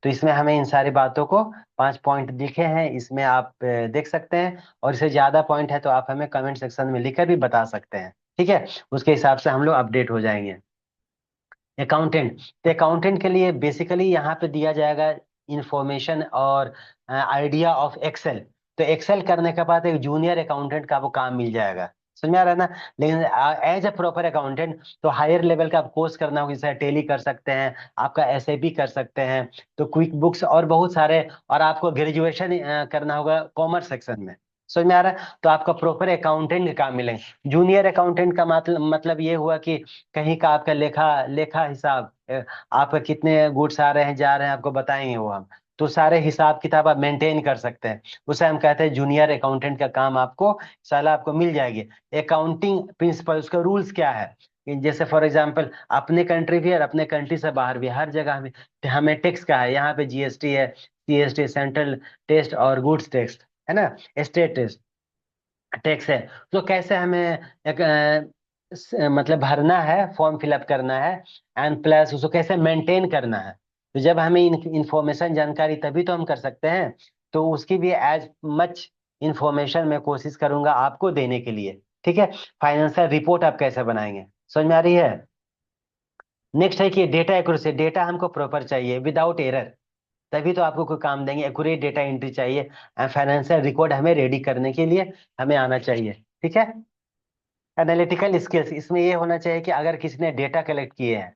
तो इसमें हमें इन सारी बातों को 5 पॉइंट लिखे हैं, इसमें आप देख सकते हैं, और इससे ज्यादा पॉइंट है तो आप हमें कमेंट सेक्शन में लिखकर भी बता सकते हैं। ठीक है। उसके हिसाब से हम लोग अपडेट हो जाएंगे। अकाउंटेंट, तो अकाउंटेंट के लिए बेसिकली यहाँ पे दिया जाएगा इंफॉर्मेशन और आइडिया ऑफ एक्सेल। तो एक्सेल करने के बाद एक जूनियर अकाउंटेंट का वो काम मिल जाएगा। समझ में आ रहा है ना? लेकिन एज ए प्रॉपर अकाउंटेंट तो हायर लेवल का आप कोर्स करना होगा, जैसे टेली कर सकते हैं, आपका SAP कर सकते हैं, तो क्विक बुक्स और बहुत सारे, और आपको ग्रेजुएशन करना होगा कॉमर्स सेक्शन में। समझ में आ रहा है? तो आपका प्रॉपर अकाउंटेंट का काम मिलेंगे। जूनियर अकाउंटेंट का मतलब ये हुआ कि कहीं का आपका लेखा लेखा हिसाब, आपका कितने गुड्स आ रहे हैं जा रहे हैं आपको बताएंगे वो हम। तो सारे हिसाब किताब आप मेंटेन कर सकते हैं, उसे हम कहते हैं जूनियर अकाउंटेंट का काम आपको साला आपको मिल जाएगी। अकाउंटिंग प्रिंसिपल, उसका रूल्स क्या है कि जैसे फॉर एग्जांपल अपने कंट्री भी और अपने कंट्री से बाहर भी हर जगह हमें टैक्स का है। यहाँ पे GST है, CST सेंट्रल टेस्ट, और गुड्स टैक्स है ना, स्टेट टैक्स है। तो कैसे हमें एक मतलब भरना है, फॉर्म फिलअप करना है, एंड प्लस उसको कैसे मेंटेन करना है। तो जब हमें इंफॉर्मेशन जानकारी तभी तो हम कर सकते हैं। तो उसकी भी एज मच इंफॉर्मेशन मैं कोशिश करूंगा आपको देने के लिए। ठीक है। फाइनेंशियल रिपोर्ट आप कैसे बनाएंगे, समझ में आ रही है? नेक्स्ट है कि डेटा एक्यूरेसी, डेटा हमको प्रॉपर चाहिए विदाउट एरर, तभी तो आपको कोई काम देंगे। एक्यूरेट डेटा एंट्री चाहिए, फाइनेंशियल रिकॉर्ड हमें रेडी करने के लिए हमें आना चाहिए। ठीक है। एनालिटिकल स्किल्स, इसमें ये होना चाहिए कि अगर किसी ने डेटा कलेक्ट किए हैं,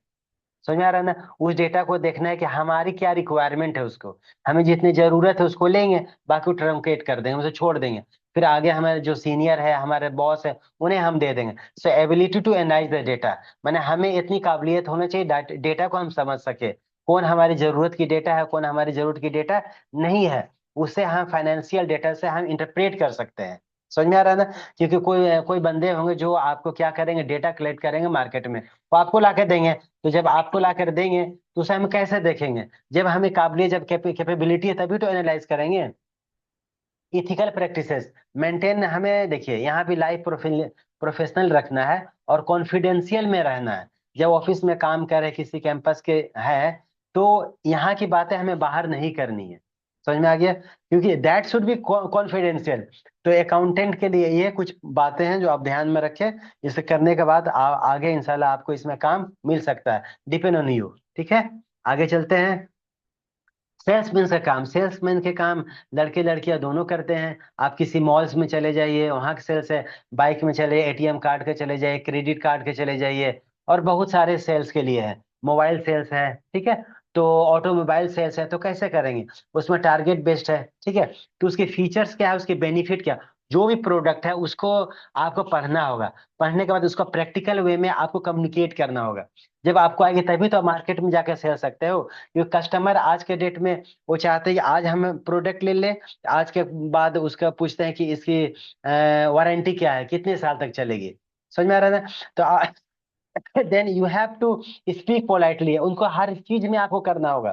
समझ में आ रहा है ना, उस डेटा को देखना है कि हमारी क्या रिक्वायरमेंट है, उसको हमें जितनी जरूरत है उसको लेंगे, बाकी ट्रंकेट कर देंगे, उसे छोड़ देंगे, फिर आगे हमारे जो सीनियर है, हमारे बॉस है, उन्हें हम दे देंगे। So ability to analyse the data, माने हमें इतनी काबिलियत होना चाहिए डेटा को हम समझ सके, कौन हमारी जरूरत की डेटा है, कौन हमारी जरूरत की डेटा नहीं है। उससे हम फाइनेंशियल डेटा से हम इंटरप्रेट कर सकते हैं। समझ में आ रहा है ना? क्योंकि कोई कोई बंदे होंगे जो आपको क्या करेंगे, डेटा कलेक्ट करेंगे मार्केट में, वो आपको ला के देंगे। तो जब आपको ला कर देंगे तो उसे हम कैसे देखेंगे? जब हमें काबिलियत, जब कैपेबिलिटी है तभी तो एनालाइज करेंगे। इथिकल प्रैक्टिसेस मेंटेन, हमें देखिए यहाँ भी लाइफ प्रोफेशनल रखना है और कॉन्फिडेंशियल में रहना है। जब ऑफिस में काम कर रहे किसी कैंपस के है, तो यहाँ की बातें हमें बाहर नहीं करनी है। समझ में आ गया? क्योंकि दैट शुड बी कॉन्फिडेंशियल। तो अकाउंटेंट के लिए ये कुछ बातें हैं जो आप ध्यान में रखें। इसे करने के बाद आगे इंशाल्लाह आपको इसमें काम मिल सकता है, डिपेंड ऑन यू। ठीक है। आगे चलते हैं। सेल्समैन का काम, सेल्समैन के काम लड़के लड़कियां दोनों करते हैं। आप किसी मॉल्स में चले जाइए, वहां के सेल्स है। बाइक में चले, ATM कार्ड के चले जाइए, क्रेडिट कार्ड के चले जाइए, और बहुत सारे सेल्स के लिए है। मोबाइल सेल्स है, ठीक है। तो ऑटोमोबाइल सेल्स है, तो कैसे करेंगे? उसमें टारगेट बेस्ड है, ठीक है। तो उसके फीचर्स क्या है, उसके बेनिफिट क्या, जो भी प्रोडक्ट है उसको आपको पढ़ना होगा। पढ़ने के बाद उसको प्रैक्टिकल वे में आपको कम्युनिकेट करना होगा। जब आपको आएगी तभी तो आप मार्केट में जाकर सेल सकते हो। क्योंकि कस्टमर आज के डेट में वो चाहते हैं कि आज हम प्रोडक्ट ले लें, आज के बाद उसका पूछते हैं कि इसकी वारंटी क्या है, कितने साल तक चलेगी। समझ में आ रहा है ना? तो then you have to speak politely, उनको हर चीज में आपको करना होगा।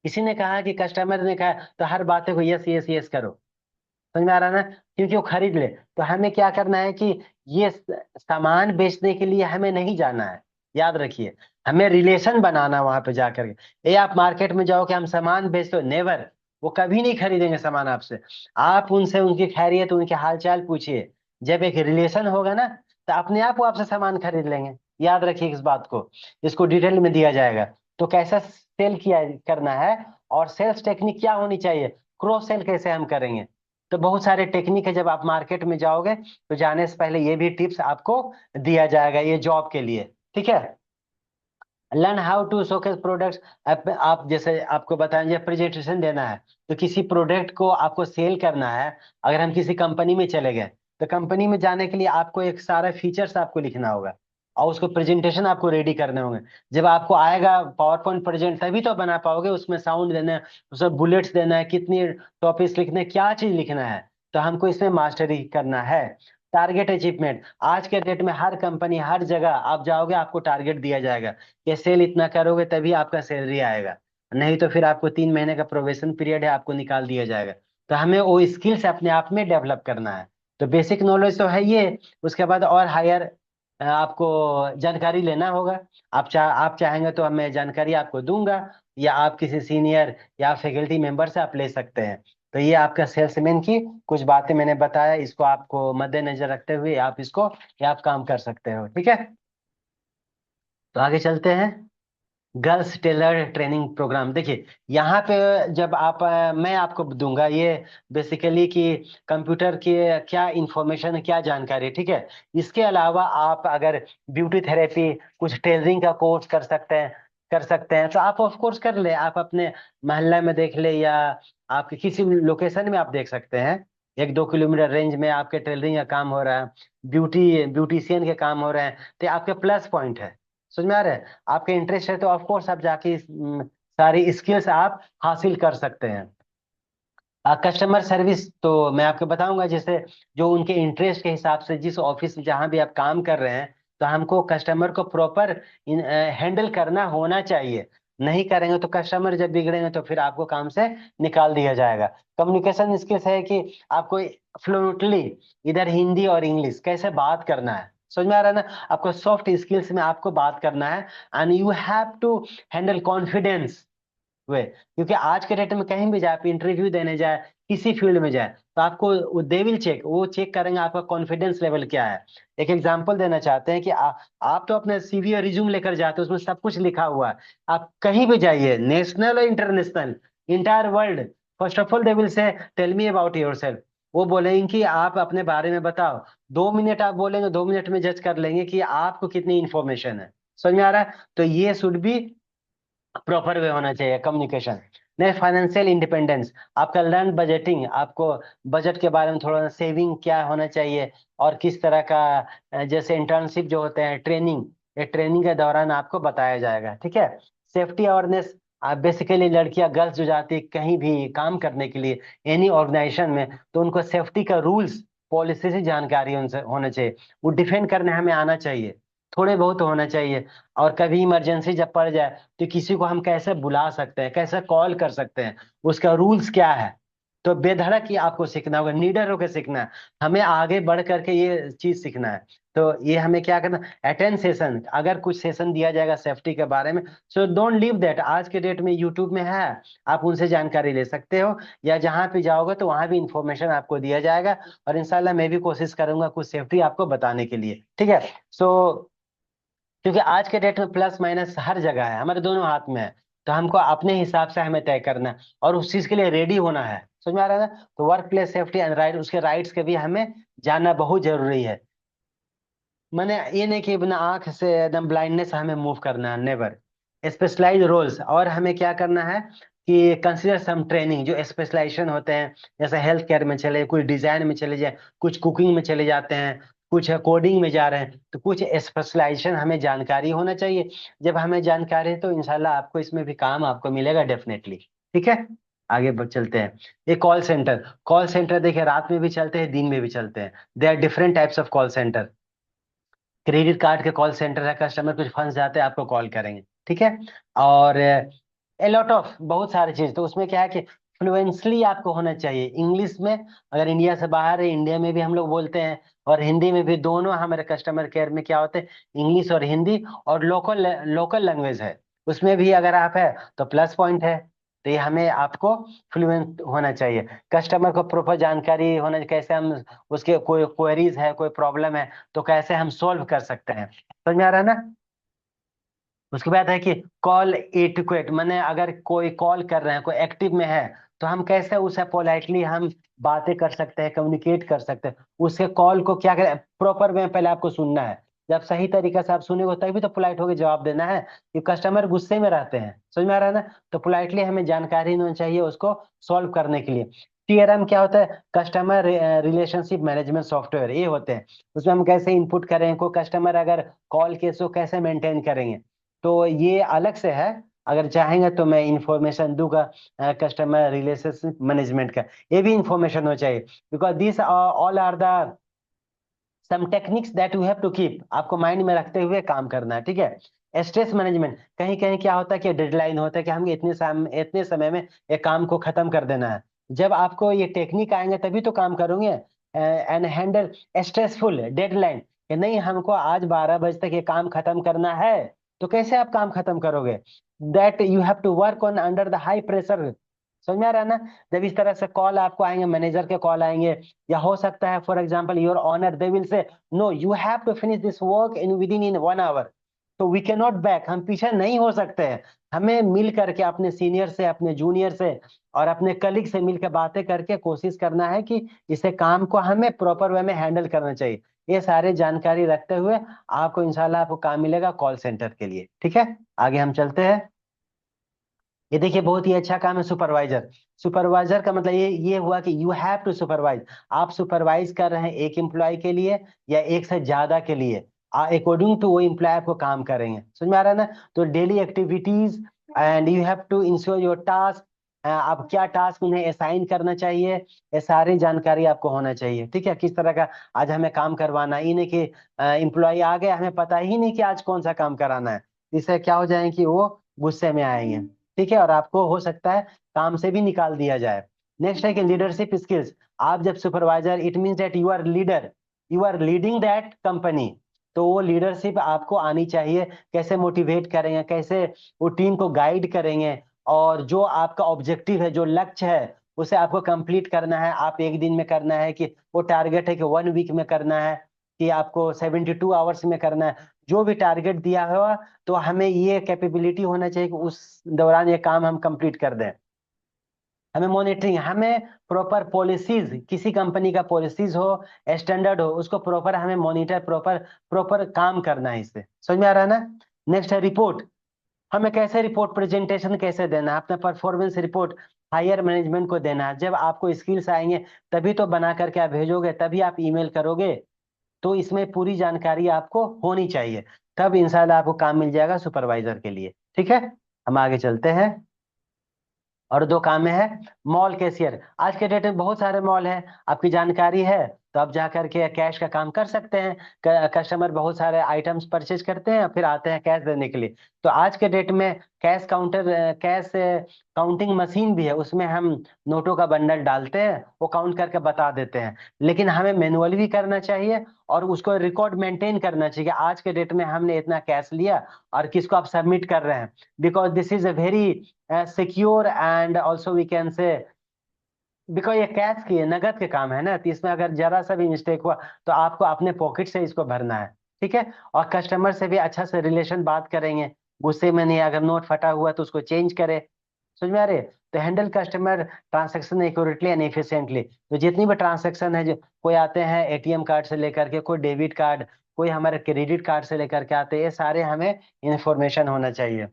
किसी ने कहा कि कस्टमर ने कहा तो हर बातें को यस यस यस करो। समझ में आ रहा है ना? क्योंकि वो खरीद ले। तो हमें क्या करना है कि ये सामान बेचने के लिए हमें नहीं जाना है, याद रखिए। हमें रिलेशन बनाना है वहां पे जाकर के। ये आप मार्केट में जाओ कि हम सामान बेचते हो, नेवर। वो कभी नहीं खरीदेंगे सामान आपसे। आप उनसे उनकी खैरियत, उनके हालचाल पूछिए। जब एक रिलेशन होगा ना, तो अपने आप वो आपसे सामान खरीद लेंगे। याद रखिए इस बात को, इसको डिटेल में दिया जाएगा। तो कैसा सेल किया करना है, और सेल्स टेक्निक क्या होनी चाहिए, क्रॉस सेल कैसे हम करेंगे। तो बहुत सारे टेक्निक है, जब आप मार्केट में जाओगे तो जाने से पहले ये भी टिप्स आपको दिया जाएगा ये जॉब के लिए, ठीक है। Learn how to showcase products. आप जैसे आपको बताएंगे प्रेजेंटेशन देना है, तो किसी प्रोडक्ट को आपको सेल करना है। अगर हम किसी कंपनी में चले गए, तो कंपनी में जाने के लिए आपको एक सारा फीचर्स आपको लिखना होगा, और उसको प्रेजेंटेशन आपको रेडी करने होंगे। जब आपको आएगा पावर पॉइंट प्रेजेंट, तभी तो बना पाओगे। उसमें साउंड देना है, उसमें बुलेट्स देना है, कितनी टॉपिक्स लिखने हैं, क्या चीज लिखना है, तो हमको इसमें मास्टरी करना है। टारगेट अचीवमेंट, आज के डेट में हर कंपनी हर जगह आप जाओगे आपको टारगेट दिया जाएगा, ये सेल इतना करोगे तभी आपका सैलरी आएगा, नहीं तो फिर आपको 3 महीने का प्रोबेशन पीरियड है, आपको निकाल दिया जाएगा। तो हमें वो स्किल्स अपने आप में डेवलप करना है। तो बेसिक नॉलेज तो है ये, उसके बाद और हायर आपको जानकारी लेना होगा। आप चाहेंगे तो मैं जानकारी आपको दूंगा, या आप किसी सीनियर या फैकल्टी मेंबर से आप ले सकते हैं। तो ये आपका सेल्समैन की कुछ बातें मैंने बताया, इसको आपको मद्देनजर रखते हुए आप इसको, ये आप काम कर सकते हो, ठीक है। तो आगे चलते हैं। गर्ल्स टेलर ट्रेनिंग प्रोग्राम, देखिए यहाँ पे जब आप मैं आपको दूंगा ये बेसिकली कि कंप्यूटर की क्या इंफॉर्मेशन है, क्या जानकारी है, ठीक है। इसके अलावा आप अगर ब्यूटी थेरेपी, कुछ टेलरिंग का कोर्स कर सकते हैं तो आप ऑफ कोर्स कर ले। आप अपने मोहल्ले में देख ले, या आपके किसी लोकेशन में आप देख सकते हैं, 1-2 किलोमीटर रेंज में आपके टेलरिंग का काम हो रहा है, ब्यूटिशियन के काम हो रहे हैं, तो ये आपके प्लस पॉइंट है। समझ में आ रहा है। आपके इंटरेस्ट है तो ऑफ कोर्स आप जाके सारी स्किल्स आप हासिल कर सकते हैं। कस्टमर सर्विस तो मैं आपको बताऊंगा, जैसे जो उनके इंटरेस्ट के हिसाब से जिस ऑफिस में जहां भी आप काम कर रहे हैं, तो हमको कस्टमर को प्रॉपर हैंडल करना होना चाहिए। नहीं करेंगे तो कस्टमर जब बिगड़ेंगे तो फिर आपको काम से निकाल दिया जाएगा। कम्युनिकेशन स्किल्स है कि आपको फ्लुएंटली इधर हिंदी और इंग्लिश कैसे बात करना है, समझ में आ रहा है ना। आपको सॉफ्ट स्किल्स में आपको बात करना है, and you have to handle confidence way. क्योंकि आज के डेट में कहीं भी जाए, आप इंटरव्यू देने जाए, किसी फील्ड में जाए, तो आपको दे विल चेक, वो चेक करेंगे आपका कॉन्फिडेंस लेवल क्या है। एक एग्जांपल देना चाहते हैं कि आप तो अपने सीवी और रिज्यूम लेकर जाते हो, उसमें सब कुछ लिखा हुआ है। आप कहीं भी जाइए, नेशनल और international, entire world, first of all they will say tell me about yourself. वो बोलेंगे कि आप अपने बारे में बताओ। 2 मिनट आप बोलेंगे, 2 मिनट में जज कर लेंगे कि आपको कितनी इंफॉर्मेशन है। समझ में आ रहा है। तो ये शुड बी प्रॉपर वे होना चाहिए कम्युनिकेशन। नहीं, फाइनेंशियल इंडिपेंडेंस, आपका लर्न बजटिंग, आपको बजट के बारे में थोड़ा सेविंग क्या होना चाहिए, और किस तरह का जैसे इंटर्नशिप जो होते हैं, ट्रेनिंग, ये ट्रेनिंग के दौरान आपको बताया जाएगा, ठीक है। सेफ्टी अवेयरनेस, बेसिकली लड़कियां गर्ल्स जो जाती है कहीं भी काम करने के लिए एनी ऑर्गेनाइजेशन में, तो उनको सेफ्टी का रूल्स पॉलिसी से जानकारी उनसे होना चाहिए। वो डिफेंड करने हमें आना चाहिए, थोड़े बहुत होना चाहिए। और कभी इमरजेंसी जब पड़ जाए, तो किसी को हम कैसे बुला सकते हैं, कैसे कॉल कर सकते हैं, उसका रूल्स क्या है। तो बेधड़क ही आपको सीखना होगा, निडर होकर सीखना है। हमें आगे बढ़ करके ये चीज सीखना है। तो ये हमें क्या करना, अटेंड सेशन, अगर कुछ सेशन दिया जाएगा सेफ्टी के बारे में, सो डोंट लीव दैट। आज के डेट में यूट्यूब में है, आप उनसे जानकारी ले सकते हो, या जहां पे जाओगे तो वहां भी इंफॉर्मेशन आपको दिया जाएगा। और इंशाल्लाह मैं भी कोशिश करूंगा कुछ सेफ्टी आपको बताने के लिए, ठीक है। सो क्योंकि आज के डेट में प्लस माइनस हर जगह है, हमारे दोनों हाथ में है। तो हमको अपने हिसाब से हमें तय करना है, और उस चीज के लिए रेडी होना है। समझ में आ रहा है ना। तो work place safety and right, उसके राइट्स के भी हमें जानना बहुत जरूरी है। मैंने ये नहीं कि बिना आंख से एकदम ब्लाइंडनेस हमें मूव करना है, नेवर। स्पेशलाइज रोल्स, और हमें क्या करना है कि कंसिडर सम ट्रेनिंग, जो स्पेशलाइजेशन होते हैं, जैसे हेल्थ केयर में चले, कुछ डिजाइन में चले जाए, कुछ कुकिंग में चले जाते हैं, कुछ कोडिंग में जा रहे हैं, तो कुछ स्पेशलाइजेशन हमें जानकारी होना चाहिए। जब हमें जानकारी है तो इंशाल्लाह आपको इसमें भी काम आपको मिलेगा डेफिनेटली, ठीक है। आगे चलते हैं। ये कॉल सेंटर देखिए, रात में भी चलते हैं, दिन में भी चलते हैं। They are different types of call centre. Credit card के कॉल सेंटर है, कस्टमर कुछ फंस जाते हैं आपको कॉल करेंगे, ठीक है। और ए लॉट ऑफ बहुत सारी चीज, तो उसमें क्या है कि फ्लुएंसली आपको होना चाहिए इंग्लिश में। अगर इंडिया से बाहर है, इंडिया में भी हम लोग बोलते हैं, और हिंदी में भी, दोनों हमारे कस्टमर केयर में क्या होते हैं, इंग्लिश और हिंदी। और लोकल लोकल लैंग्वेज है, उसमें भी अगर आप है तो प्लस पॉइंट है। तो ये हमें आपको फ्लुएंट होना चाहिए। कस्टमर को प्रॉपर जानकारी होना चाहिए, कैसे हम उसके कोई क्वेरीज है, कोई प्रॉब्लम है, तो कैसे हम सोल्व कर सकते हैं। समझ में आ रहा है ना। उसके बाद है कि कॉल एटिक्वेट, मैंने अगर कोई कॉल कर रहे हैं, कोई एक्टिव में है, तो हम कैसे उसे पोलाइटली हम बातें कर सकते हैं, कम्युनिकेट कर सकते हैं। उसके कॉल को क्या करें, प्रॉपर वे पहले आपको सुनना है। जब सही तरीके से आप सुनेंगे तभी तो पोलाइट होकर जवाब देना है, कि कस्टमर गुस्से में रहते हैं, समझ में आ रहा है ना। तो पोलाइटली हमें जानकारी होनी चाहिए उसको सॉल्व करने के लिए। टीआरएम क्या होता है, कस्टमर रिलेशनशिप मैनेजमेंट सॉफ्टवेयर, ये होते हैं। उसमें हम कैसे इनपुट करें, कोई कस्टमर अगर कॉल किए तो कैसे मेंटेन करेंगे, तो ये अलग से है। अगर चाहेंगे तो मैं इंफॉर्मेशन दूंगा कस्टमर रिलेशनशिप मैनेजमेंट का, ये भी इंफॉर्मेशन हो चाहिए। Because this all are the some techniques that you have to keep, आपको माइंड में रखते हुए काम करना है, ठीक है। स्ट्रेस मैनेजमेंट, कहीं कहीं क्या होता है कि डेडलाइन होता है कि हम इतने समय में एक काम को खत्म कर देना है। जब आपको ये टेक्निक आएंगे तभी तो काम करोगे। एंड हैंडल स्ट्रेसफुल डेडलाइन, कि नहीं हमको आज 12 बजे तक ये काम खत्म करना है, तो कैसे आप काम खत्म करोगे। That you have to work on under the high pressure, समझ में आ रहा है ना। जब इस तरह से कॉल आपको आएंगे, मैनेजर के कॉल आएंगे, या हो सकता है for example your owner they will say no you have to finish this work in within 1 hour, तो वी कैन नॉट बैक, हम पीछे नहीं हो सकते हैं। हमें मिल करके अपने सीनियर से, अपने जूनियर से और अपने कलीग से मिलकर बातें करके कोशिश करना है कि इसे काम को हमें प्रॉपर वे में हैंडल करना चाहिए। ये सारे जानकारी रखते हुए आपको इंशाल्लाह आपको काम मिलेगा कॉल सेंटर के लिए, ठीक है। आगे हम चलते हैं। ये देखिए बहुत ही अच्छा काम है सुपरवाइजर। सुपरवाइजर का मतलब ये हुआ कि यू हैव टू सुपरवाइज, आप सुपरवाइज कर रहे हैं एक एम्प्लॉय के लिए या एक से ज्यादा के लिए, अकॉर्डिंग टू वो एम्प्लॉय आपको काम करेंगे, समझ में आ रहा है ना। तो daily activities and you have to ensure your task, आप क्या टास्क उन्हें असाइन करना चाहिए, ये सारी जानकारी आपको होना चाहिए, ठीक है। किस तरह का आज हमें काम करवाना है, ये नहीं कि एम्प्लॉय आ गए हमें पता ही नहीं कि आज कौन सा काम कराना है, इससे क्या हो जाए कि वो गुस्से में आएंगे, ठीक है, और आपको हो सकता है काम से भी निकाल दिया जाए। नेक्स्ट है कि लीडरशिप स्किल्स, आप जब supervisor, it means that you are leader, you are leading that company, तो वो लीडरशिप आपको आनी चाहिए। कैसे मोटिवेट करेंगे, कैसे वो टीम को गाइड करेंगे, और जो आपका ऑब्जेक्टिव है, जो लक्ष्य है, उसे आपको कंप्लीट करना है। आप एक दिन में करना है कि वो टारगेट है कि 1 वीक में करना है, कि आपको 72 आवर्स में करना है, जो भी टारगेट दिया हुआ, तो हमें ये कैपेबिलिटी होना चाहिए कि उस दौरान ये काम हम कंप्लीट कर दें। हमें मॉनिटरिंग, हमें प्रॉपर पॉलिसीज, किसी कंपनी का पॉलिसीज हो, स्टैंडर्ड हो, उसको प्रॉपर हमें मॉनिटर, प्रॉपर प्रॉपर काम करना है, इससे समझ में आ रहा है ना। नेक्स्ट है रिपोर्ट, हमें कैसे रिपोर्ट प्रेजेंटेशन कैसे देना है, अपना परफॉर्मेंस रिपोर्ट हायर मैनेजमेंट को देना है। जब आपको स्किल्स आएंगे तभी तो बना करके आप भेजोगे, तभी आप ईमेल करोगे, तो इसमें पूरी जानकारी आपको होनी चाहिए, तब इंशाल्लाह आपको काम मिल जाएगा सुपरवाइजर के लिए, ठीक है। हम आगे चलते हैं। और दो काम है मॉल कैशियर, आज के डेट में बहुत सारे मॉल हैं, आपकी जानकारी है, तो आप जा करके कैश का काम कर सकते हैं। कस्टमर बहुत सारे आइटम्स परचेज करते हैं फिर आते हैं कैश देने के लिए, तो आज के डेट में cash counter, cash counting machine भी है, उसमें हम नोटों का बंडल डालते हैं, वो काउंट करके बता देते हैं। लेकिन हमें मैनुअली भी करना चाहिए और उसको रिकॉर्ड मेंटेन करना चाहिए कि आज के डेट में हमने इतना कैश लिया और किसको आप सबमिट कर रहे हैं। Because this is a very secure and also we can say, because ये कैश की है, नगद के काम है ना, तो इसमें अगर जरा सा भी मिस्टेक हुआ तो आपको अपने पॉकेट से इसको भरना है, ठीक है। और कस्टमर से भी अच्छा से रिलेशन बात करेंगे, गुस्से में नहीं, अगर नोट फटा हुआ तो उसको चेंज करे, समझ में आ रहे है? तो handle customer transaction accurately and efficiently, तो जितनी भी ट्रांजेक्शन है, जो कोई आते हैं एटीएम कार्ड से लेकर के, कोई डेबिट कार्ड, कोई हमारे क्रेडिट कार्ड से लेकर के आते हैं, ये सारे हमें इंफॉर्मेशन होना चाहिए।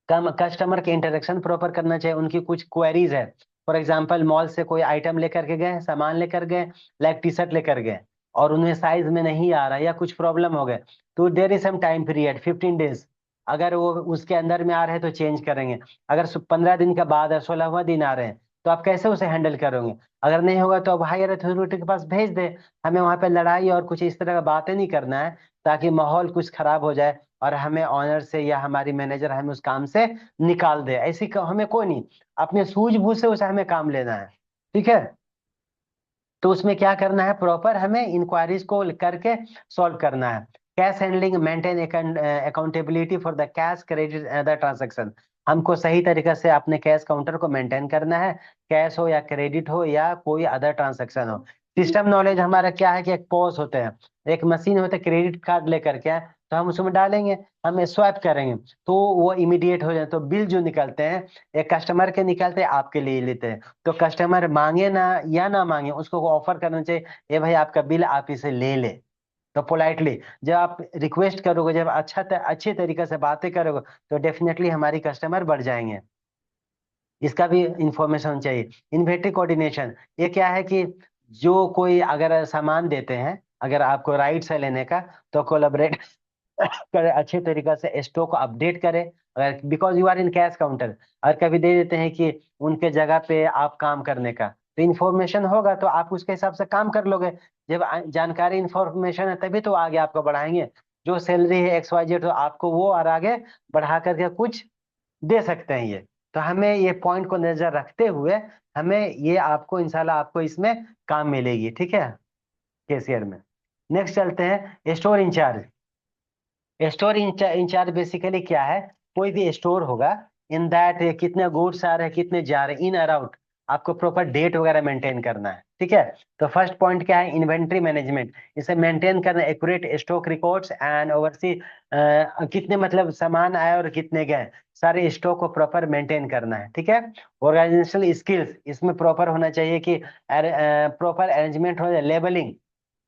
कम कस्टमर के इंटरेक्शन प्रॉपर करना चाहिए, उनकी कुछ क्वेरीज है, फॉर एग्जांपल मॉल से कोई आइटम लेकर के गए, सामान लेकर गए, लाइक टी शर्ट लेकर गए, और उन्हें साइज में नहीं आ रहा या कुछ प्रॉब्लम हो गए, तो there is some time period 15 days, अगर वो उसके अंदर में आ रहे हैं तो चेंज करेंगे। अगर 15 दिन का बाद है, 16वां दिन आ रहे हैं, तो आप कैसे उसे हैंडल करोगे। अगर नहीं होगा तो अब हायर अथॉरिटी के पास भेज दे, हमें वहां पे लड़ाई और कुछ इस तरह का बातें नहीं करना है, ताकि माहौल कुछ खराब हो जाए और हमें ऑनर से या हमारी मैनेजर हमें उस काम से निकाल दे, ऐसी हमें कोई नहीं, अपने सूझबूझ से उसे हमें काम लेना है, ठीक है। तो उसमें क्या करना है, प्रॉपर हमें इंक्वायरीज को करके सॉल्व करना है। Cash handling, maintain accountability for the cash credit other transaction, हमको सही तरीके से अपने कैश काउंटर को मेंटेन करना है, कैश हो या क्रेडिट हो या कोई अदर ट्रांजेक्शन हो। सिस्टम नॉलेज हमारा क्या है कि एक पॉस होते हैं, एक मशीन होते है क्रेडिट कार्ड लेकर के, तो हम उसमें डालेंगे, हम स्वैप करेंगे, तो वो इमीडिएट हो जाए। तो बिल जो निकलते हैं, एक कस्टमर के निकलते हैं, आपके लिए लेते हैं। तो कस्टमर मांगे ना या ना मांगे, उसको ऑफर करना चाहिए, ये भाई आपका बिल, आप इसे ले ले। तो पोलाइटली जब आप रिक्वेस्ट करोगे, जब अच्छे तरीके से बातें करोगे, तो डेफिनेटली हमारी कस्टमर बढ़ जाएंगे। इसका भी इंफॉर्मेशन चाहिए। इन्वेंटरी कोऑर्डिनेशन, ये क्या है कि जो कोई अगर सामान देते हैं, अगर आपको राइट्स है लेने का, तो कोलैबोरेट करे, अच्छे तरीके से स्टॉक को अपडेट करे। अगर because you are in cash counter, और कभी दे देते हैं कि उनके जगह पे आप काम करने का, तो इन्फॉर्मेशन होगा तो आप उसके हिसाब से काम कर लोगे। जब जानकारी इन्फॉर्मेशन है तभी तो आगे आपको बढ़ाएंगे। जो सैलरी है XYZ, तो आपको वो और आगे बढ़ा करके कुछ दे सकते हैं ये। तो हमें ये पॉइंट को नजर रखते हुए, हमें ये आपको इंशाल्लाह आपको इसमें काम मिलेगी, ठीक है, कैशियर में। नेक्स्ट चलते हैं store incharge. Store incharge basically क्या है, कोई भी स्टोर होगा, इन दैट कितने गुड्स आ रहे हैं, कितने जा रहे हैं, इन और आउट, आपको प्रॉपर डेट वगैरह मेंटेन करना है, ठीक है। तो फर्स्ट पॉइंट क्या है, इन्वेंट्री मैनेजमेंट। इसे मेंटेन करना, accurate stock records and oversee, कितने मतलब सामान आए और कितने गए, सारे स्टॉक को प्रॉपर मेंटेन करना है, ठीक है। ऑर्गेनाइजेशनल स्किल्स, इसमें प्रॉपर होना चाहिए कि प्रॉपर अरेंजमेंट हो जाए, लेबलिंग,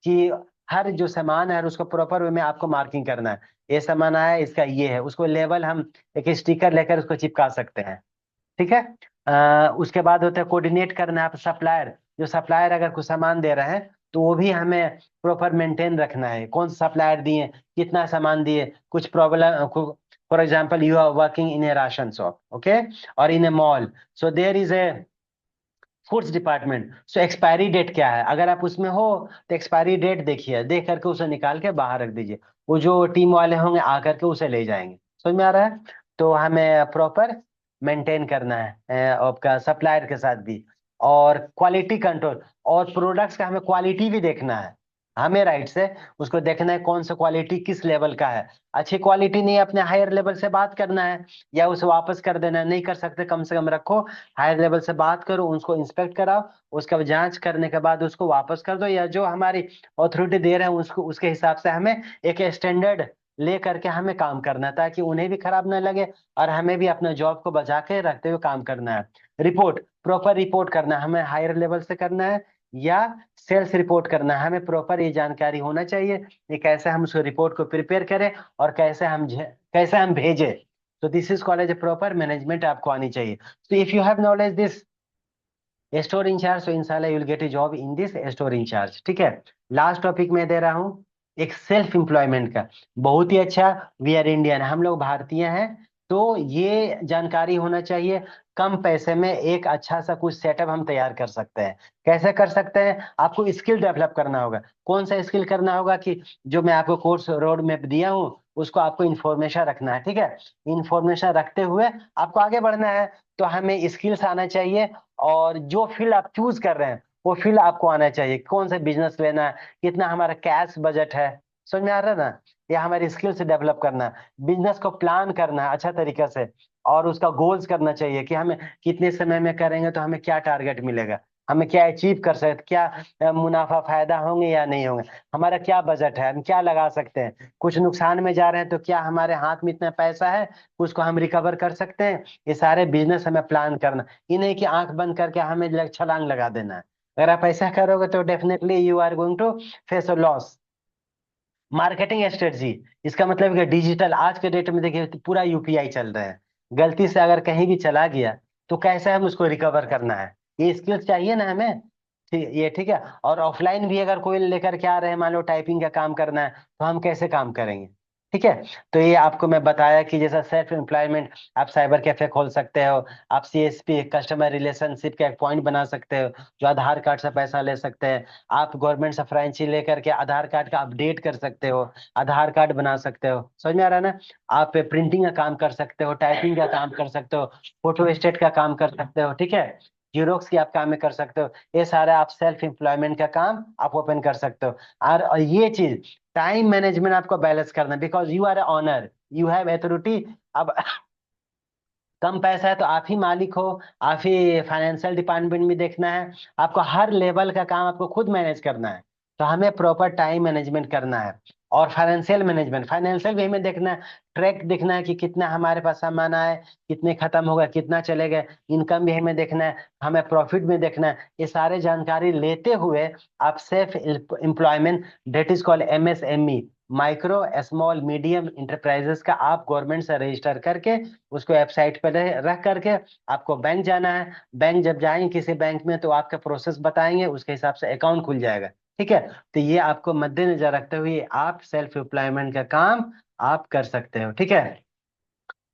कि हर जो सामान है उसको प्रॉपर वे में आपको मार्किंग करना है। ये सामान आया, इसका ये है, उसको लेबल हम एक स्टिकर लेकर उसको चिपका सकते हैं, ठीक है। उसके बाद होता है कोऑर्डिनेट करना है आप सप्लायर। जो सप्लायर अगर कुछ सामान दे रहे हैं, तो वो भी हमें प्रॉपर मेंटेन रखना है, कौन सा सप्लायर दिए, कितना सामान दिए, कुछ problem. For example, you are working in a ration shop, okay, और in a mall, so there is a foods department, so expiry date क्या है, अगर आप उसमें हो तो एक्सपायरी डेट देखिए, देख करके उसे निकाल के बाहर रख दीजिए। वो जो टीम वाले होंगे आकर के उसे ले जाएंगे, समझ में आ रहा है। तो हमें प्रॉपर मेंटेन करना है आपका सप्लायर के साथ भी। और क्वालिटी कंट्रोल, और प्रोडक्ट्स का हमें क्वालिटी भी देखना है, हमें राइट से उसको देखना है कौन सा क्वालिटी किस लेवल का है। अच्छी क्वालिटी नहीं, अपने हायर लेवल से बात करना है, या उसे वापस कर देना है, नहीं कर सकते, कम से कम रखो, हायर लेवल से बात करो, उसको इंस्पेक्ट कराओ, उसके बाद जांच करने के बाद उसको वापस कर दो, या जो हमारी अथॉरिटी दे रहे हैं उसको, उसके हिसाब से हमें एक स्टैंडर्ड ले करके हमें काम करना है, ताकि उन्हें भी खराब ना लगे, और हमें भी अपना जॉब को बचा के रखते हुए काम करना है। रिपोर्ट, प्रॉपर रिपोर्ट करना है, हमें हायर लेवल से करना है या सेल्स रिपोर्ट करना है, हमें प्रॉपर ये जानकारी होना चाहिए, ये कैसे हम उस रिपोर्ट को प्रिपेयर करें, और कैसे हम भेजें। तो this is called as a proper management, आपको आनी चाहिए। So if you have knowledge this store incharge, तो इंशाल्लाह you will get a job in this store incharge, ठीक है। लास्ट टॉपिक मैं दे रहा हूँ एक सेल्फ एम्प्लॉयमेंट का, बहुत ही अच्छा। वी आर इंडियन, हम लोग भारतीय हैं, तो ये जानकारी होना चाहिए। कम पैसे में एक अच्छा सा कुछ सेटअप हम तैयार कर सकते हैं। कैसे कर सकते हैं, आपको स्किल डेवलप करना होगा। कौन सा स्किल करना होगा कि जो मैं आपको कोर्स रोड मैप दिया हूँ, उसको आपको इन्फॉर्मेशन रखना है, ठीक है। इन्फॉर्मेशन रखते हुए आपको आगे बढ़ना है। तो हमें स्किल्स आना चाहिए, और जो फील्ड आप चूज कर रहे हैं वो फील्ड आपको आना चाहिए, कौन सा बिजनेस लेना है, कितना हमारा कैश बजट है, समझ में आ रहा है ना। ये हमारी स्किल से डेवलप करना है, बिजनेस को प्लान करना है अच्छा तरीके से, और उसका गोल्स करना चाहिए कि हमें कितने समय में करेंगे तो हमें क्या टारगेट मिलेगा, हमें क्या अचीव कर सकते, क्या मुनाफा फायदा होंगे या नहीं होंगे, हमारा क्या बजट है, हम क्या लगा सकते हैं, कुछ नुकसान में जा रहे हैं तो क्या हमारे हाथ में इतना पैसा है, उसको हम रिकवर कर सकते हैं। ये सारे बिजनेस हमें प्लान करना, ये नहीं कि आंख बंद करके हमें छलांग लगा देना है। अगर आप ऐसा करोगे तो definitely you are going to face a loss. Marketing strategy, इसका मतलब कि डिजिटल, आज के डेट में देखिए तो पूरा यूपीआई चल रहा है, गलती से अगर कहीं भी चला गया तो कैसे हम उसको रिकवर करना है, ये स्किल्स चाहिए ना हमें। ये ठीक है। और ऑफलाइन भी अगर कोई लेकर के आ रहे हैं, मान लो टाइपिंग का काम करना है, तो हम कैसे काम करेंगे, ठीक है। तो ये आपको मैं बताया कि जैसा सेल्फ एम्प्लॉयमेंट, आप साइबर कैफे खोल सकते हो, आप CSP कस्टमर रिलेशनशिप का एक पॉइंट बना सकते हो, जो आधार कार्ड से पैसा ले सकते हैं। आप गवर्नमेंट से फ्रेंचाइजी लेकर के आधार कार्ड का अपडेट कर सकते हो, आधार कार्ड बना सकते हो, समझ में आ रहा है ना। आप प्रिंटिंग का काम कर सकते हो, टाइपिंग का काम कर सकते हो, फोटो स्टेट का काम कर सकते हो, ठीक है, जीरोक्स की आप काम में कर सकते हो। ये सारा आप सेल्फ एम्प्लॉयमेंट का काम आप ओपन कर सकते हो। और ये चीज टाइम मैनेजमेंट आपको बैलेंस करना, because you are a owner, you have authority. अब कम पैसा है तो आप ही मालिक हो, आप ही फाइनेंशियल डिपार्टमेंट में देखना है, आपको हर लेवल का काम आपको खुद मैनेज करना है। तो हमें प्रॉपर टाइम मैनेजमेंट करना है। और फाइनेंशियल वे में देखना है, ट्रैक देखना है कि कितना हमारे पास सामान आया है, कितने खत्म हो गए, कितना चले गए। इनकम भी हमें देखना है, हमें प्रॉफिट में देखना है। ये सारे जानकारी लेते हुए आप self employment, that is called MSME, micro small medium enterprises का आप गवर्नमेंट से रजिस्टर करके उसको वेबसाइट पर रख करके आपको बैंक जाना है। बैंक जब जाएंगे किसी बैंक में तो आपका प्रोसेस बताएंगे, उसके हिसाब से अकाउंट खुल जाएगा। ठीक है, तो ये आपको मद्देनजर रखते हुए आप सेल्फ एम्प्लॉयमेंट का काम आप कर सकते हो। ठीक है,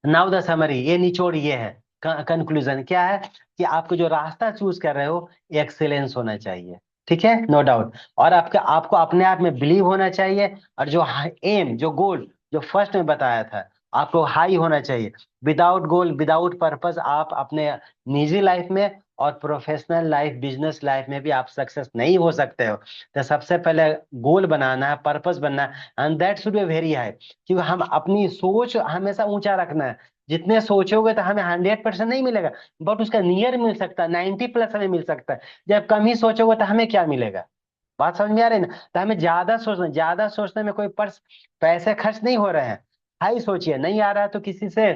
नाउ द समरी, ये निचोड़ ये है, कंक्लूजन क्या है कि आपको जो रास्ता चूज कर रहे हो एक्सीलेंस होना चाहिए। ठीक है, नो डाउट। और आपका आपको अपने आप में बिलीव होना चाहिए। और जो एम, जो गोल, जो फर्स्ट में बताया था, आपको हाई होना चाहिए। विदाउट गोल, विदाउट पर्पस आप अपने निजी लाइफ में और प्रोफेशनल लाइफ, बिजनेस लाइफ में भी आप सक्सेस नहीं हो सकते हो। तो सबसे पहले गोल बनाना है, पर्पस बनना है, and that should be very high. क्योंकि हम अपनी सोच हमेशा ऊंचा रखना है। जितने सोचोगे तो हमें 100% नहीं मिलेगा, बट उसका नियर मिल सकता है, 90+ हमें मिल सकता है। जब कम ही सोचोगे तो हमें क्या मिलेगा? बात समझ में आ रही है ना? तो हमें ज्यादा सोचने में कोई पैसे खर्च नहीं हो रहे हैं। हाई सोचिए, नहीं आ रहा है तो किसी से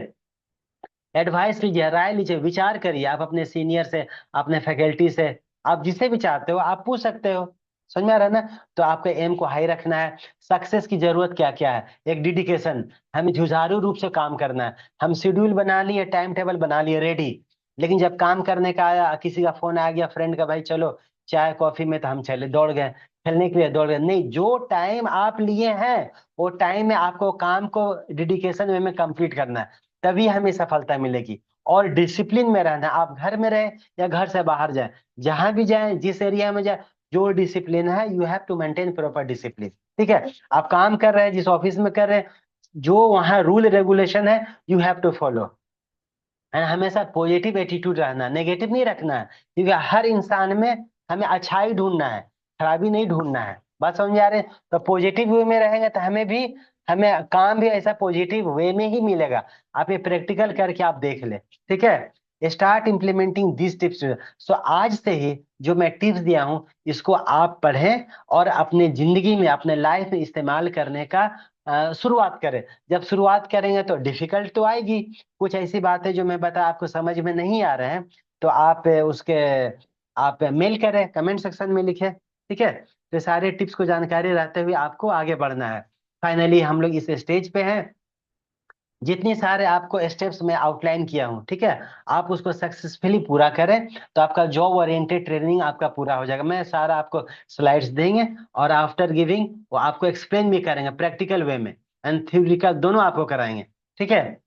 एडवाइस लीजिए, राय लीजिए, विचार करिए। आप अपने सीनियर से, अपने फैकल्टी से, आप जिसे भी चाहते हो आप पूछ सकते हो। समझ में आ रहा है ना? तो आपके एम को हाई रखना है। सक्सेस की जरूरत क्या क्या है? एक डेडिकेशन, हमें जुझारू रूप से काम करना है। हम शेड्यूल बना लिए, टाइम टेबल बना लिए, रेडी। लेकिन जब काम करने का आया, किसी का फोन आ गया फ्रेंड का, भाई चलो चाय कॉफी में, तो हम चले दौड़ गए, खेलने के लिए दौड़ गए। नहीं, जो टाइम आप लिए हैं वो टाइम में आपको काम को डेडिकेशन वे में कंप्लीट करना है, तभी हमें सफलता मिलेगी। और डिसिप्लिन में रहना, आप घर में रहे या घर से बाहर जाए, जहां भी जाए, जिस एरिया में जाए, जो डिसिप्लिन है, you have to maintain proper discipline. ठीक है, आप काम कर रहे हैं, जिस ऑफिस में कर रहे हैं, जो वहाँ रूल रेगुलेशन है, you have to follow. And हमेशा पॉजिटिव एटीट्यूड रहना, नेगेटिव नहीं रखना है। क्योंकि हर इंसान में हमें अच्छाई ढूंढना है, खराबी नहीं ढूंढना है। बात समझ में आ रही है? तो पॉजिटिव वे में रहेंगे तो हमें काम भी ऐसा पॉजिटिव वे में ही मिलेगा। आप ये प्रैक्टिकल करके आप देख ले। ठीक है, स्टार्ट इम्प्लीमेंटिंग दिस टिप्स। सो आज से ही जो मैं टिप्स दिया हूँ इसको आप पढ़ें और अपने जिंदगी में, अपने लाइफ में इस्तेमाल करने का शुरुआत करें। जब शुरुआत करेंगे तो डिफिकल्ट तो आएगी, कुछ ऐसी बातें जो मैं बता आपको समझ में नहीं आ रहे हैं, तो आप मेल करें, कमेंट सेक्शन में लिखें। ठीक है, तो सारे टिप्स को जानकारी रहते हुए आपको आगे बढ़ना है। फाइनली हम लोग इस स्टेज पे हैं, जितनी सारे आपको स्टेप्स में आउटलाइन किया हूँ, ठीक है, आप उसको सक्सेसफुली पूरा करें तो आपका जॉब ओरिएंटेड ट्रेनिंग आपका पूरा हो जाएगा। मैं सारा आपको स्लाइड्स देंगे और आफ्टर गिविंग वो आपको एक्सप्लेन भी करेंगे प्रैक्टिकल वे में, एंड थ्योरिटिकल दोनों आपको कराएंगे। ठीक है,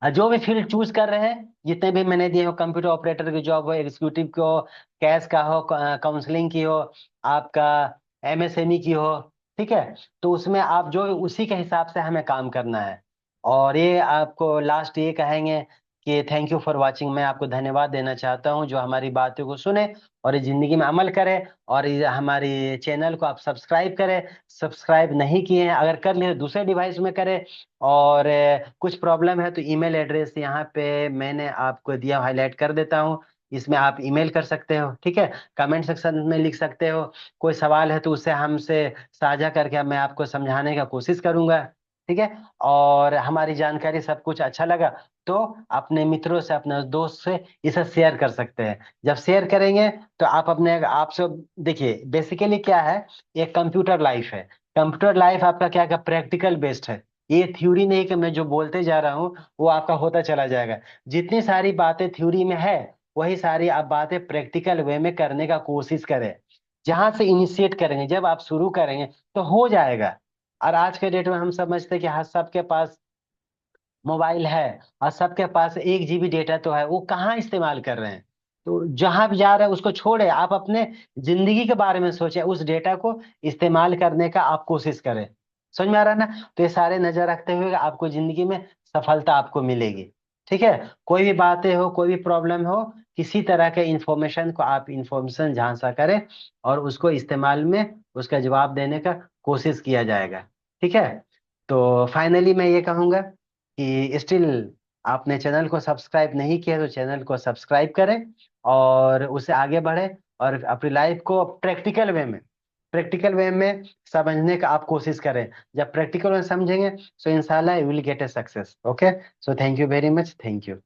जो भी फील्ड चूज कर रहे हैं, जितने भी मैंने दिए हो, कंप्यूटर ऑपरेटर की जॉब हो, एग्जीक्यूटिव की हो, कैश का हो, काउंसलिंग की हो, आपका MSME की हो, ठीक है, तो उसमें आप जो उसी के हिसाब से हमें काम करना है। और ये आपको लास्ट ये कहेंगे कि थैंक यू फॉर वाचिंग। मैं आपको धन्यवाद देना चाहता हूँ जो हमारी बातों को सुने और इस जिंदगी में अमल करें। और ये हमारी चैनल को आप सब्सक्राइब करें, सब्सक्राइब नहीं किए हैं अगर कर लिए तो दूसरे डिवाइस में करें। और कुछ प्रॉब्लम है तो ईमेल एड्रेस यहाँ पे मैंने आपको दिया, हाईलाइट कर देता हूँ, इसमें आप ईमेल कर सकते हो। ठीक है, कमेंट सेक्शन में लिख सकते हो, कोई सवाल है तो उससे हमसे साझा करके मैं आपको समझाने का कोशिश करूंगा। ठीक है, और हमारी जानकारी सब कुछ अच्छा लगा तो अपने मित्रों से, अपने दोस्त से इसे शेयर कर सकते हैं। जब शेयर करेंगे तो आप अपने आप से देखिए, बेसिकली क्या है, एक कंप्यूटर लाइफ है। कंप्यूटर लाइफ आपका क्या क्या प्रैक्टिकल बेस्ड है। ये थ्योरी नहीं कि मैं जो बोलते जा रहा हूँ वो आपका होता चला जाएगा। जितनी सारी बातें थ्योरी में है वही सारी आप बातें प्रैक्टिकल वे में करने का कोशिश करें। जहां से इनिशिएट करेंगे, जब आप शुरू करेंगे तो हो जाएगा। और आज के डेट में हम समझते हैं कि हर सबके पास मोबाइल है और सबके पास 1 GB डेटा तो है, वो कहाँ इस्तेमाल कर रहे हैं? तो जहां भी जा रहे हैं उसको छोड़े, आप अपने जिंदगी के बारे में सोचें, उस डेटा को इस्तेमाल करने का आप कोशिश करें। समझ में आ रहा है ना? तो ये सारे नजर रखते हुए आपको जिंदगी में सफलता आपको मिलेगी। ठीक है, कोई भी बातें हो, कोई भी प्रॉब्लम हो, किसी तरह के इंफॉर्मेशन को आप इंफॉर्मेशन झांसा करें और उसको इस्तेमाल में उसका जवाब देने का कोशिश किया जाएगा। ठीक है, तो फाइनली मैं ये कहूंगा कि स्टिल आपने चैनल को सब्सक्राइब नहीं किया तो चैनल को सब्सक्राइब करें और उससे आगे बढ़े और अपनी लाइफ को प्रैक्टिकल वे में प्रैक्टिकल वे में समझने का आप कोशिश करें। जब प्रैक्टिकल में समझेंगे, सो इंशाल्लाह you will get a success. Okay, so thank you very much, thank you.